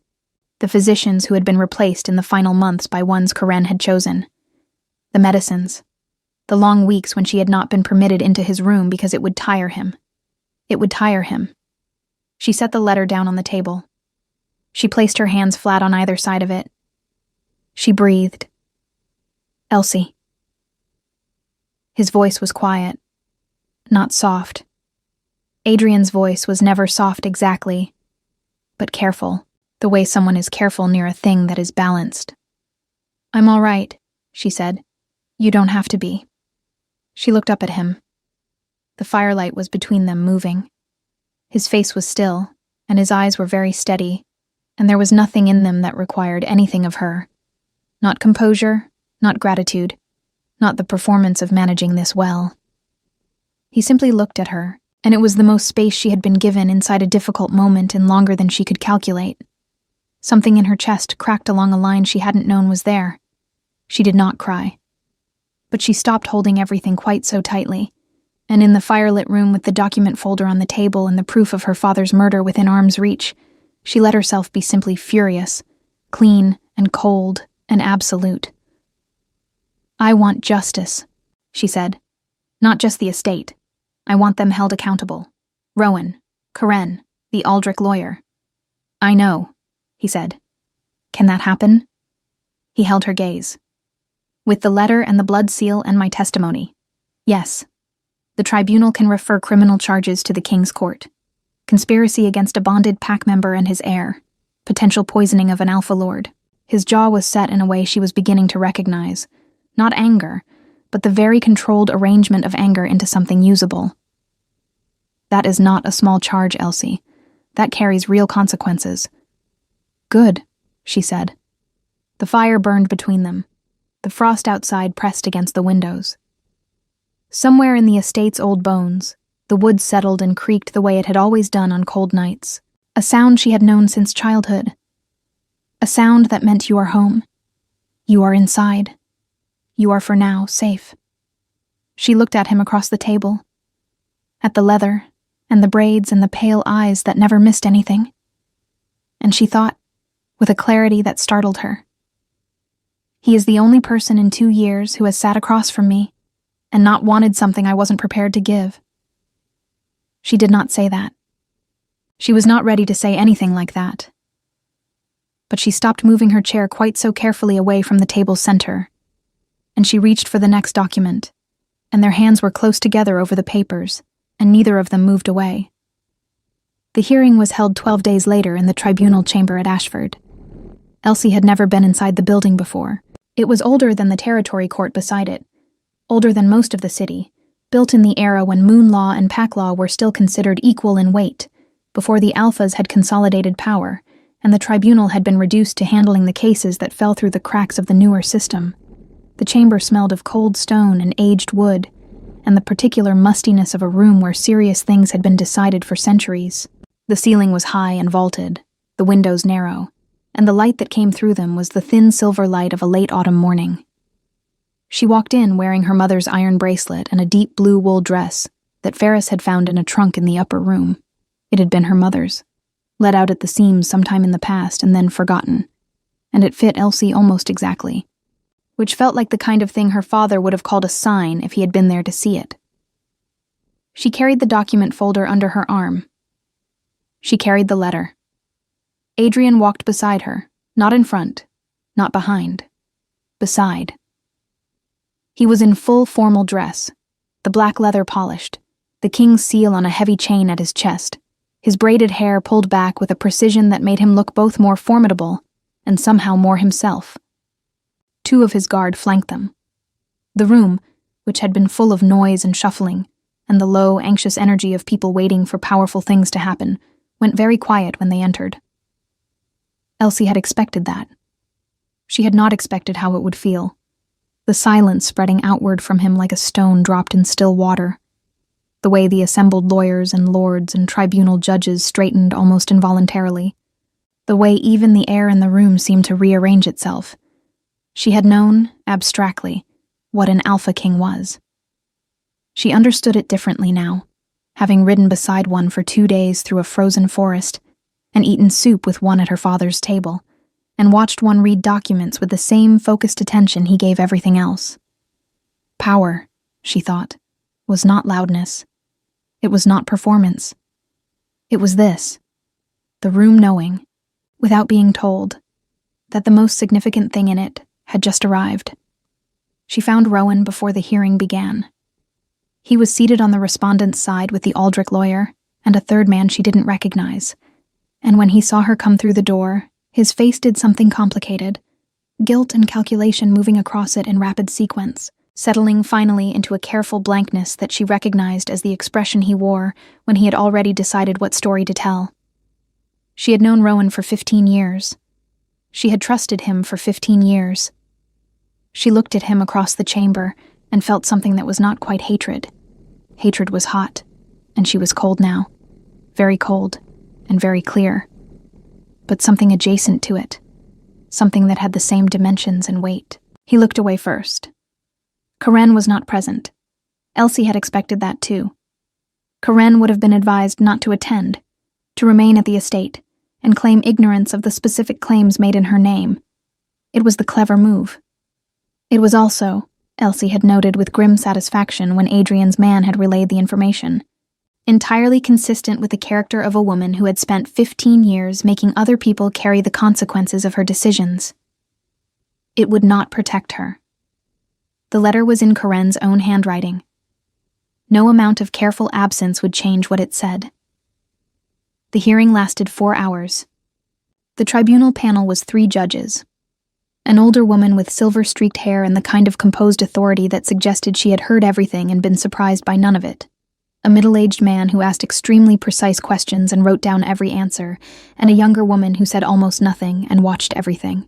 the physicians who had been replaced in the final months by ones Karen had chosen, the medicines, the long weeks when she had not been permitted into his room because it would tire him. It would tire him." She set the letter down on the table. She placed her hands flat on either side of it. She breathed. "Elsie." His voice was quiet, not soft. Adrian's voice was never soft exactly, but careful, the way someone is careful near a thing that is balanced. "I'm all right," she said. "You don't have to be." She looked up at him. The firelight was between them, moving. His face was still, and his eyes were very steady, and there was nothing in them that required anything of her. Not composure, not gratitude, not the performance of managing this well. He simply looked at her, and it was the most space she had been given inside a difficult moment in longer than she could calculate. Something in her chest cracked along a line she hadn't known was there. She did not cry. But she stopped holding everything quite so tightly, and in the firelit room with the document folder on the table and the proof of her father's murder within arm's reach, she let herself be simply furious, clean and cold and absolute. "I want justice," she said. "Not just the estate. I want them held accountable. Rowan, Karen, the Aldrich lawyer." "I know," he said. "Can that happen?" He held her gaze. "With the letter and the blood seal and my testimony. Yes. The tribunal can refer criminal charges to the King's Court. Conspiracy against a bonded pack member and his heir. Potential poisoning of an Alpha Lord." His jaw was set in a way she was beginning to recognize. Not anger, but the very controlled arrangement of anger into something usable. "That is not a small charge, Elsie. That carries real consequences." "Good," she said. The fire burned between them. The frost outside pressed against the windows. Somewhere in the estate's old bones, the wood settled and creaked the way it had always done on cold nights, a sound she had known since childhood. A sound that meant you are home. You are inside. You are for now safe. She looked at him across the table, at the leather and the braids and the pale eyes that never missed anything. And she thought, with a clarity that startled her, "He is the only person in 2 years who has sat across from me and not wanted something I wasn't prepared to give." She did not say that. She was not ready to say anything like that. But she stopped moving her chair quite so carefully away from the table's center, and she reached for the next document, and their hands were close together over the papers, and neither of them moved away. The hearing was held 12 days later in the tribunal chamber at Ashford. Elsie had never been inside the building before. It was older than the territory court beside it, older than most of the city, built in the era when moon law and pack law were still considered equal in weight, before the alphas had consolidated power, and the tribunal had been reduced to handling the cases that fell through the cracks of the newer system. The chamber smelled of cold stone and aged wood, and the particular mustiness of a room where serious things had been decided for centuries. The ceiling was high and vaulted, the windows narrow, and the light that came through them was the thin silver light of a late autumn morning. She walked in wearing her mother's iron bracelet and a deep blue wool dress that Ferris had found in a trunk in the upper room. It had been her mother's, let out at the seams sometime in the past and then forgotten, and it fit Elsie almost exactly, which felt like the kind of thing her father would have called a sign if he had been there to see it. She carried the document folder under her arm. She carried the letter. Adrian walked beside her, not in front, not behind, beside. He was in full formal dress, the black leather polished, the king's seal on a heavy chain at his chest, his braided hair pulled back with a precision that made him look both more formidable and somehow more himself. 2 of his guard flanked them. The room, which had been full of noise and shuffling, and the low, anxious energy of people waiting for powerful things to happen, went very quiet when they entered. Elsie had expected that. She had not expected how it would feel, the silence spreading outward from him like a stone dropped in still water, the way the assembled lawyers and lords and tribunal judges straightened almost involuntarily, the way even the air in the room seemed to rearrange itself. She had known, abstractly, what an Alpha King was. She understood it differently now, having ridden beside one for 2 days through a frozen forest, and eaten soup with one at her father's table, and watched one read documents with the same focused attention he gave everything else. Power, she thought, was not loudness. It was not performance. It was this, the room knowing, without being told, that the most significant thing in it had just arrived. She found Rowan before the hearing began. He was seated on the respondent's side with the Aldrich lawyer and a third man she didn't recognize, and when he saw her come through the door, his face did something complicated, guilt and calculation moving across it in rapid sequence, settling finally into a careful blankness that she recognized as the expression he wore when he had already decided what story to tell. She had known Rowan for 15 years. She had trusted him for 15 years. She looked at him across the chamber and felt something that was not quite hatred. Hatred was hot, and she was cold now, very cold and very clear. But something adjacent to it, something that had the same dimensions and weight. He looked away first. Karen was not present. Elsie had expected that too. Karen would have been advised not to attend, to remain at the estate, and claim ignorance of the specific claims made in her name. It was the clever move. It was also, Elsie had noted with grim satisfaction when Adrian's man had relayed the information, entirely consistent with the character of a woman who had spent 15 years making other people carry the consequences of her decisions. It would not protect her. The letter was in Karen's own handwriting. No amount of careful absence would change what it said. The hearing lasted 4 hours. The tribunal panel was 3 judges. An older woman with silver-streaked hair and the kind of composed authority that suggested she had heard everything and been surprised by none of it. A middle-aged man who asked extremely precise questions and wrote down every answer, and a younger woman who said almost nothing and watched everything.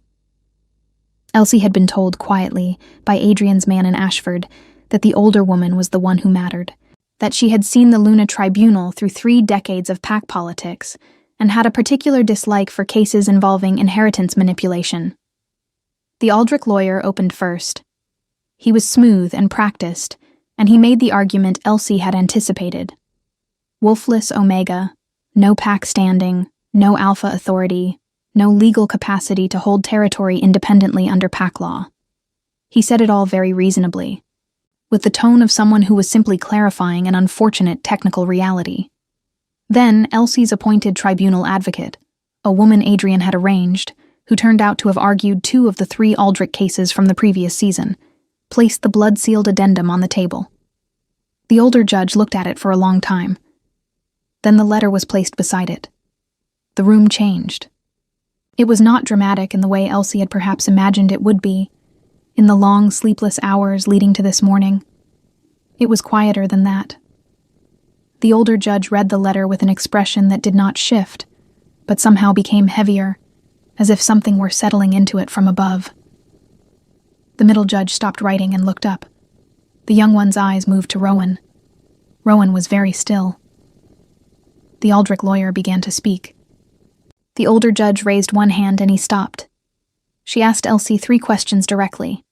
Elsie had been told quietly, by Adrian's man in Ashford, that the older woman was the one who mattered, that she had seen the Luna Tribunal through 3 decades of pack politics, and had a particular dislike for cases involving inheritance manipulation. The Aldrich lawyer opened first. He was smooth and practiced, and he made the argument Elsie had anticipated. Wolfless Omega, no pack standing, no alpha authority, no legal capacity to hold territory independently under pack law. He said it all very reasonably, with the tone of someone who was simply clarifying an unfortunate technical reality. Then Elsie's appointed tribunal advocate, a woman Adrian had arranged, who turned out to have argued 2 of the 3 Aldrich cases from the previous season, placed the blood-sealed addendum on the table. The older judge looked at it for a long time. Then the letter was placed beside it. The room changed. It was not dramatic in the way Elsie had perhaps imagined it would be, in the long, sleepless hours leading to this morning. It was quieter than that. The older judge read the letter with an expression that did not shift, but somehow became heavier, as if something were settling into it from above. The middle judge stopped writing and looked up. The young one's eyes moved to Rowan. Rowan was very still. The Aldrich lawyer began to speak. The older judge raised one hand and he stopped. She asked Elsie 3 questions directly.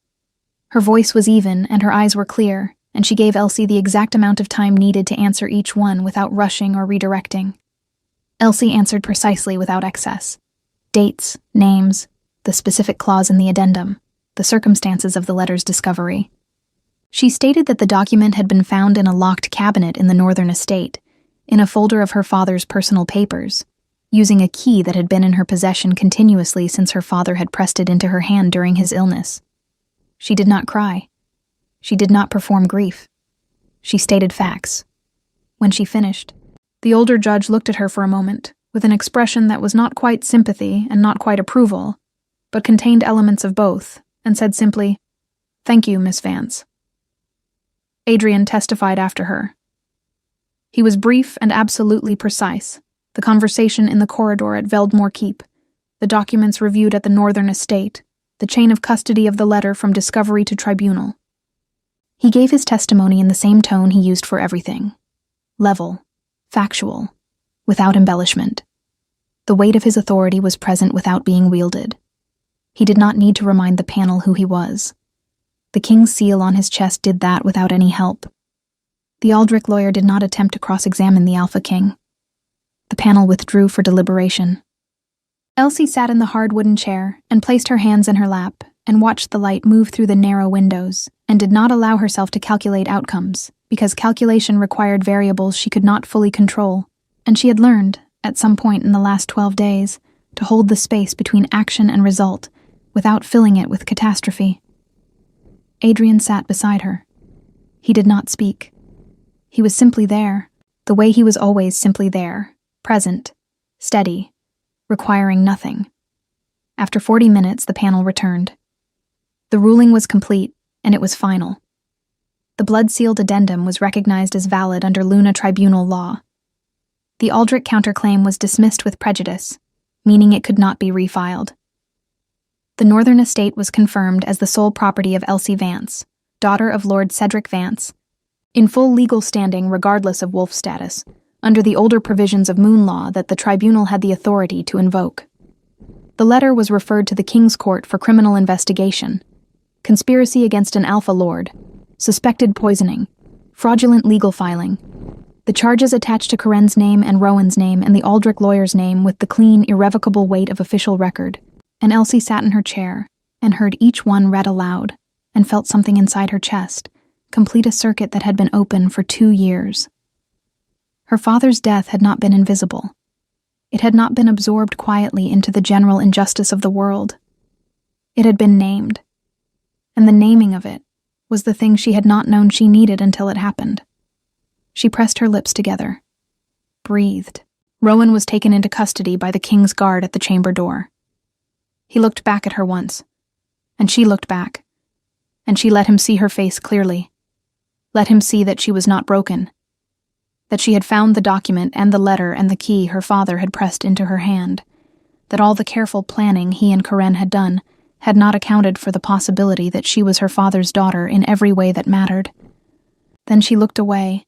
Her voice was even and her eyes were clear, and she gave Elsie the exact amount of time needed to answer each one without rushing or redirecting. Elsie answered precisely without excess. Dates, names, the specific clause in the addendum, the circumstances of the letter's discovery. She stated that the document had been found in a locked cabinet in the northern estate, in a folder of her father's personal papers, using a key that had been in her possession continuously since her father had pressed it into her hand during his illness. She did not cry. She did not perform grief. She stated facts. When she finished, the older judge looked at her for a moment, with an expression that was not quite sympathy and not quite approval, but contained elements of both, and said simply, "Thank you, Miss Vance." Adrian testified after her. He was brief and absolutely precise. The conversation in the corridor at Veldmore Keep, the documents reviewed at the Northern Estate, the chain of custody of the letter from discovery to tribunal. He gave his testimony in the same tone he used for everything. Level, factual, without embellishment. The weight of his authority was present without being wielded. He did not need to remind the panel who he was. The king's seal on his chest did that without any help. The Aldrich lawyer did not attempt to cross-examine the Alpha King. The panel withdrew for deliberation. Elsie sat in the hard wooden chair and placed her hands in her lap and watched the light move through the narrow windows and did not allow herself to calculate outcomes, because calculation required variables she could not fully control, and she had learned, at some point in the last 12 days, to hold the space between action and result without filling it with catastrophe. Adrian sat beside her. He did not speak. He was simply there, the way he was always simply there, present, steady, requiring nothing. After 40 minutes, the panel returned. The ruling was complete, and it was final. The blood-sealed addendum was recognized as valid under Luna Tribunal law. The Aldrich counterclaim was dismissed with prejudice, meaning it could not be refiled. The Northern Estate was confirmed as the sole property of Elsie Vance, daughter of Lord Cedric Vance, in full legal standing regardless of wolf status, under the older provisions of Moon Law that the tribunal had the authority to invoke. The letter was referred to the King's Court for criminal investigation, conspiracy against an Alpha Lord, suspected poisoning, fraudulent legal filing. The charges attached to Coren's name and Rowan's name and the Aldrich lawyer's name with the clean, irrevocable weight of official record, and Elsie sat in her chair and heard each one read aloud and felt something inside her chest complete a circuit that had been open for 2 years. Her father's death had not been invisible. It had not been absorbed quietly into the general injustice of the world. It had been named, and the naming of it was the thing she had not known she needed until it happened. She pressed her lips together, breathed. Rowan was taken into custody by the king's guard at the chamber door. He looked back at her once, and she looked back, and she let him see her face clearly, let him see that she was not broken, that she had found the document and the letter and the key her father had pressed into her hand, that all the careful planning he and Coren had done had not accounted for the possibility that she was her father's daughter in every way that mattered. Then she looked away,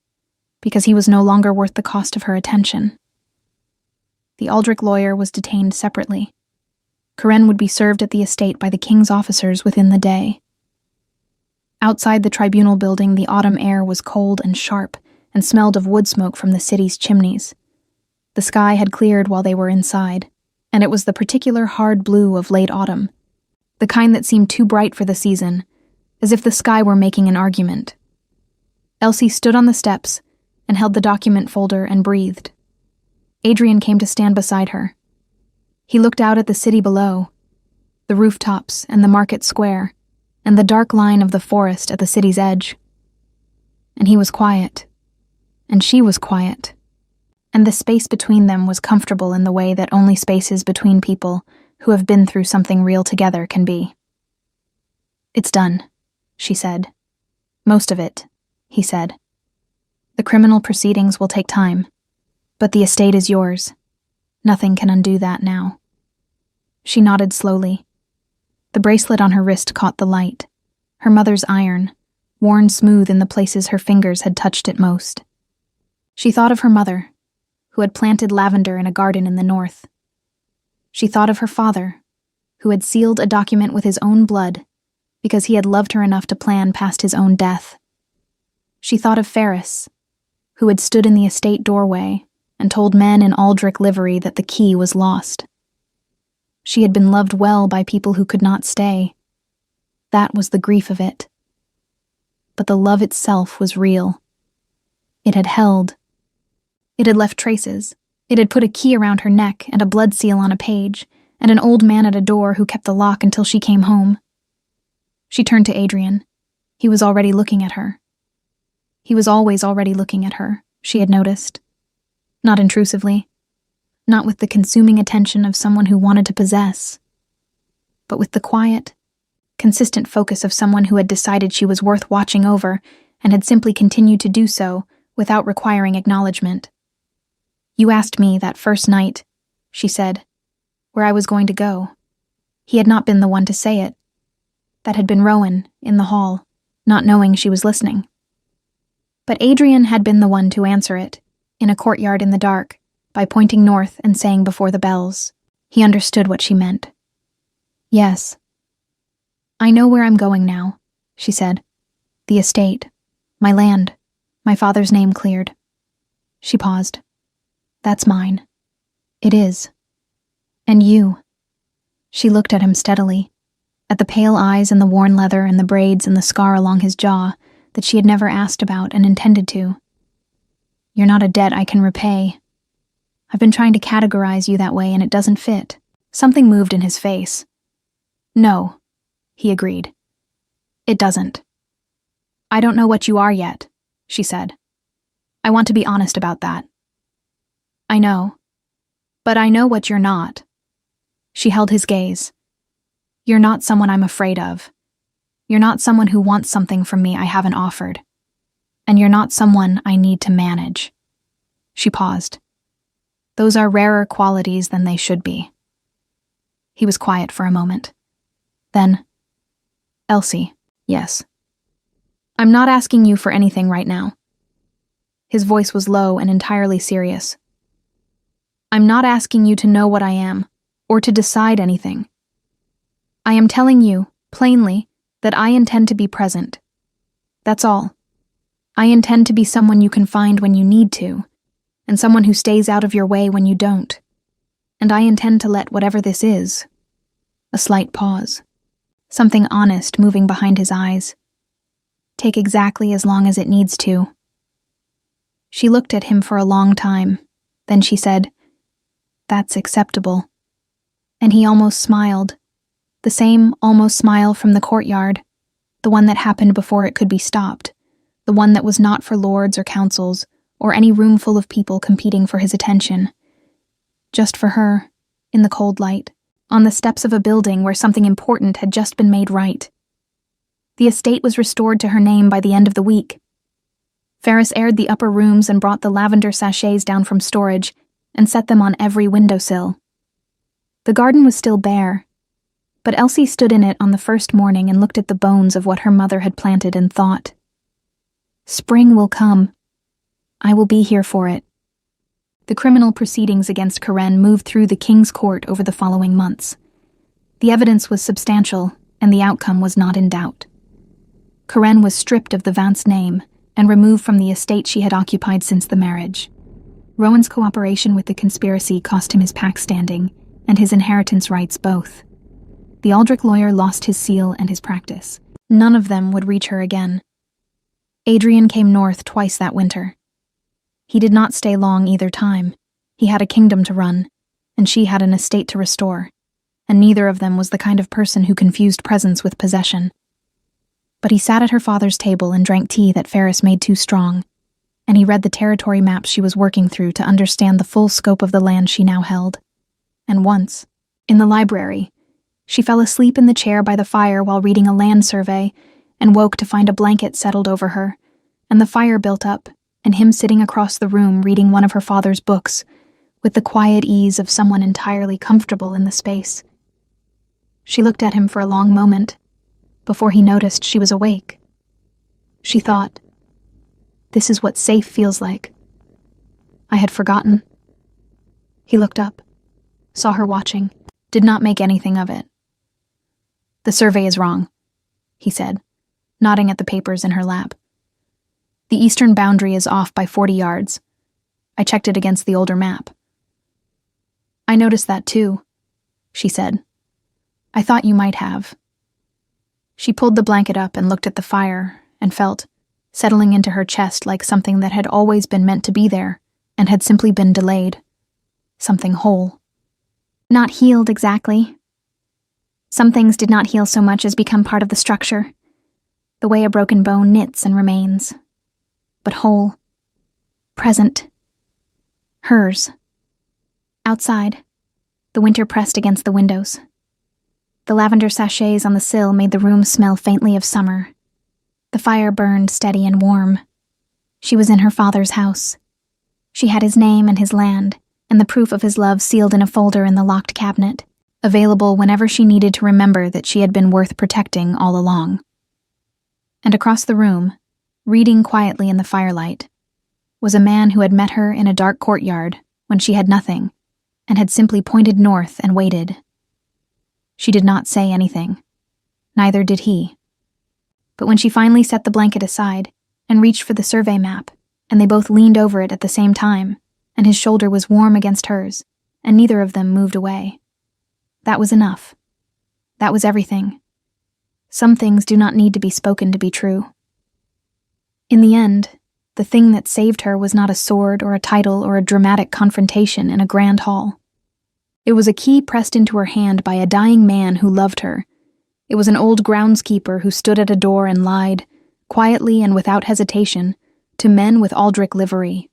because he was no longer worth the cost of her attention. The Aldrich lawyer was detained separately. Coren would be served at the estate by the king's officers within the day. Outside the tribunal building, the autumn air was cold and sharp, and smelled of wood smoke from the city's chimneys. The sky had cleared while they were inside, and it was the particular hard blue of late autumn, the kind that seemed too bright for the season, as if the sky were making an argument. Elsie stood on the steps and held the document folder and breathed. Adrian came to stand beside her. He looked out at the city below, the rooftops and the market square, and the dark line of the forest at the city's edge. And he was quiet. And she was quiet, and the space between them was comfortable in the way that only spaces between people who have been through something real together can be. "It's done," she said. "Most of it," he said. "The criminal proceedings will take time, but the estate is yours. Nothing can undo that now." She nodded slowly. The bracelet on her wrist caught the light, her mother's iron, worn smooth in the places her fingers had touched it most. She thought of her mother, who had planted lavender in a garden in the north. She thought of her father, who had sealed a document with his own blood because he had loved her enough to plan past his own death. She thought of Ferris, who had stood in the estate doorway and told men in Aldrich livery that the key was lost. She had been loved well by people who could not stay. That was the grief of it. But the love itself was real. It had held. It had left traces. It had put a key around her neck and a blood seal on a page, and an old man at a door who kept the lock until she came home. She turned to Adrian. He was already looking at her. He was always already looking at her, she had noticed. Not intrusively, not with the consuming attention of someone who wanted to possess, but with the quiet, consistent focus of someone who had decided she was worth watching over and had simply continued to do so without requiring acknowledgement. "You asked me that first night," she said, "where I was going to go." He had not been the one to say it. That had been Rowan, in the hall, not knowing she was listening. But Adrian had been the one to answer it, in a courtyard in the dark, by pointing north and saying before the bells. He understood what she meant. "Yes. I know where I'm going now," she said. "The estate. My land. My father's name cleared." She paused. "That's mine." "It is. And you." She looked at him steadily, at the pale eyes and the worn leather and the braids and the scar along his jaw that she had never asked about and intended to. "You're not a debt I can repay. I've been trying to categorize you that way and it doesn't fit." Something moved in his face. "No," he agreed. "It doesn't." "I don't know what you are yet," she said. "I want to be honest about that." "I know. But I know what you're not." She held his gaze. "You're not someone I'm afraid of. You're not someone who wants something from me I haven't offered. And you're not someone I need to manage." She paused. "Those are rarer qualities than they should be." He was quiet for a moment. Then, "Elsie, yes. I'm not asking you for anything right now." His voice was low and entirely serious. "I'm not asking you to know what I am, or to decide anything. I am telling you, plainly, that I intend to be present. That's all. I intend to be someone you can find when you need to, and someone who stays out of your way when you don't. And I intend to let whatever this is," a slight pause, something honest moving behind his eyes, "take exactly as long as it needs to." She looked at him for a long time, then she said, "That's acceptable." And he almost smiled, the same almost smile from the courtyard, the one that happened before it could be stopped, the one that was not for lords or councils, or any room full of people competing for his attention. Just for her, in the cold light, on the steps of a building where something important had just been made right. The estate was restored to her name by the end of the week. Ferris aired the upper rooms and brought the lavender sachets down from storage and set them on every windowsill. The garden was still bare, but Elsie stood in it on the first morning and looked at the bones of what her mother had planted and thought, "Spring will come. I will be here for it." The criminal proceedings against Karen moved through the King's Court over the following months. The evidence was substantial, and the outcome was not in doubt. Karen was stripped of the Vance name and removed from the estate she had occupied since the marriage. Rowan's cooperation with the conspiracy cost him his pack standing and his inheritance rights both. The Aldrich lawyer lost his seal and his practice. None of them would reach her again. Adrian came north twice that winter. He did not stay long either time. He had a kingdom to run, and she had an estate to restore, and neither of them was the kind of person who confused presence with possession. But he sat at her father's table and drank tea that Ferris made too strong, and he read the territory maps she was working through to understand the full scope of the land she now held. And once, in the library, she fell asleep in the chair by the fire while reading a land survey and woke to find a blanket settled over her, and the fire built up, and him sitting across the room reading one of her father's books, with the quiet ease of someone entirely comfortable in the space. She looked at him for a long moment, before he noticed she was awake. She thought, "This is what safe feels like. I had forgotten." He looked up, saw her watching, did not make anything of it. "The survey is wrong," he said, nodding at the papers in her lap. "The eastern boundary is off by 40 yards. I checked it against the older map." "I noticed that too," she said. "I thought you might have." She pulled the blanket up and looked at the fire and felt, settling into her chest like something that had always been meant to be there and had simply been delayed. Something whole. Not healed exactly. Some things did not heal so much as become part of the structure, the way a broken bone knits and remains. But whole. present. Hers. Outside, the winter pressed against the windows. The lavender sachets on the sill made the room smell faintly of summer. The fire burned steady and warm. She was in her father's house. She had his name and his land, and the proof of his love sealed in a folder in the locked cabinet, available whenever she needed to remember that she had been worth protecting all along. And across the room, reading quietly in the firelight, was a man who had met her in a dark courtyard when she had nothing, and had simply pointed north and waited. She did not say anything. Neither did he. But when she finally set the blanket aside and reached for the survey map, and they both leaned over it at the same time, and his shoulder was warm against hers, and neither of them moved away, that was enough. That was everything. Some things do not need to be spoken to be true. In the end, the thing that saved her was not a sword or a title or a dramatic confrontation in a grand hall. It was a key pressed into her hand by a dying man who loved her. It was an old groundskeeper who stood at a door and lied, quietly and without hesitation, to men with Aldrich livery.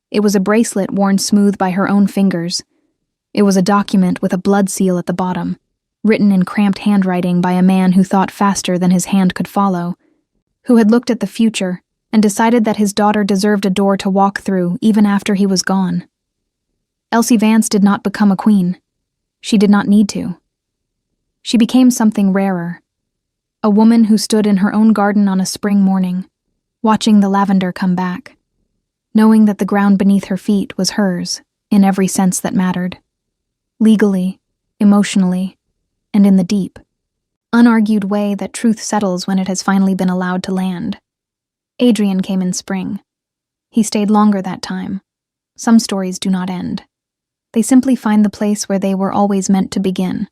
It was a bracelet worn smooth by her own fingers. It was a document with a blood seal at the bottom, written in cramped handwriting by a man who thought faster than his hand could follow, who had looked at the future and decided that his daughter deserved a door to walk through even after he was gone. Elsie Vance did not become a queen. She did not need to. She became something rarer. A woman who stood in her own garden on a spring morning, watching the lavender come back, knowing that the ground beneath her feet was hers in every sense that mattered. Legally, emotionally, and in the deep, unargued way that truth settles when it has finally been allowed to land. Adrian came in spring. He stayed longer that time. Some stories do not end. They simply find the place where they were always meant to begin.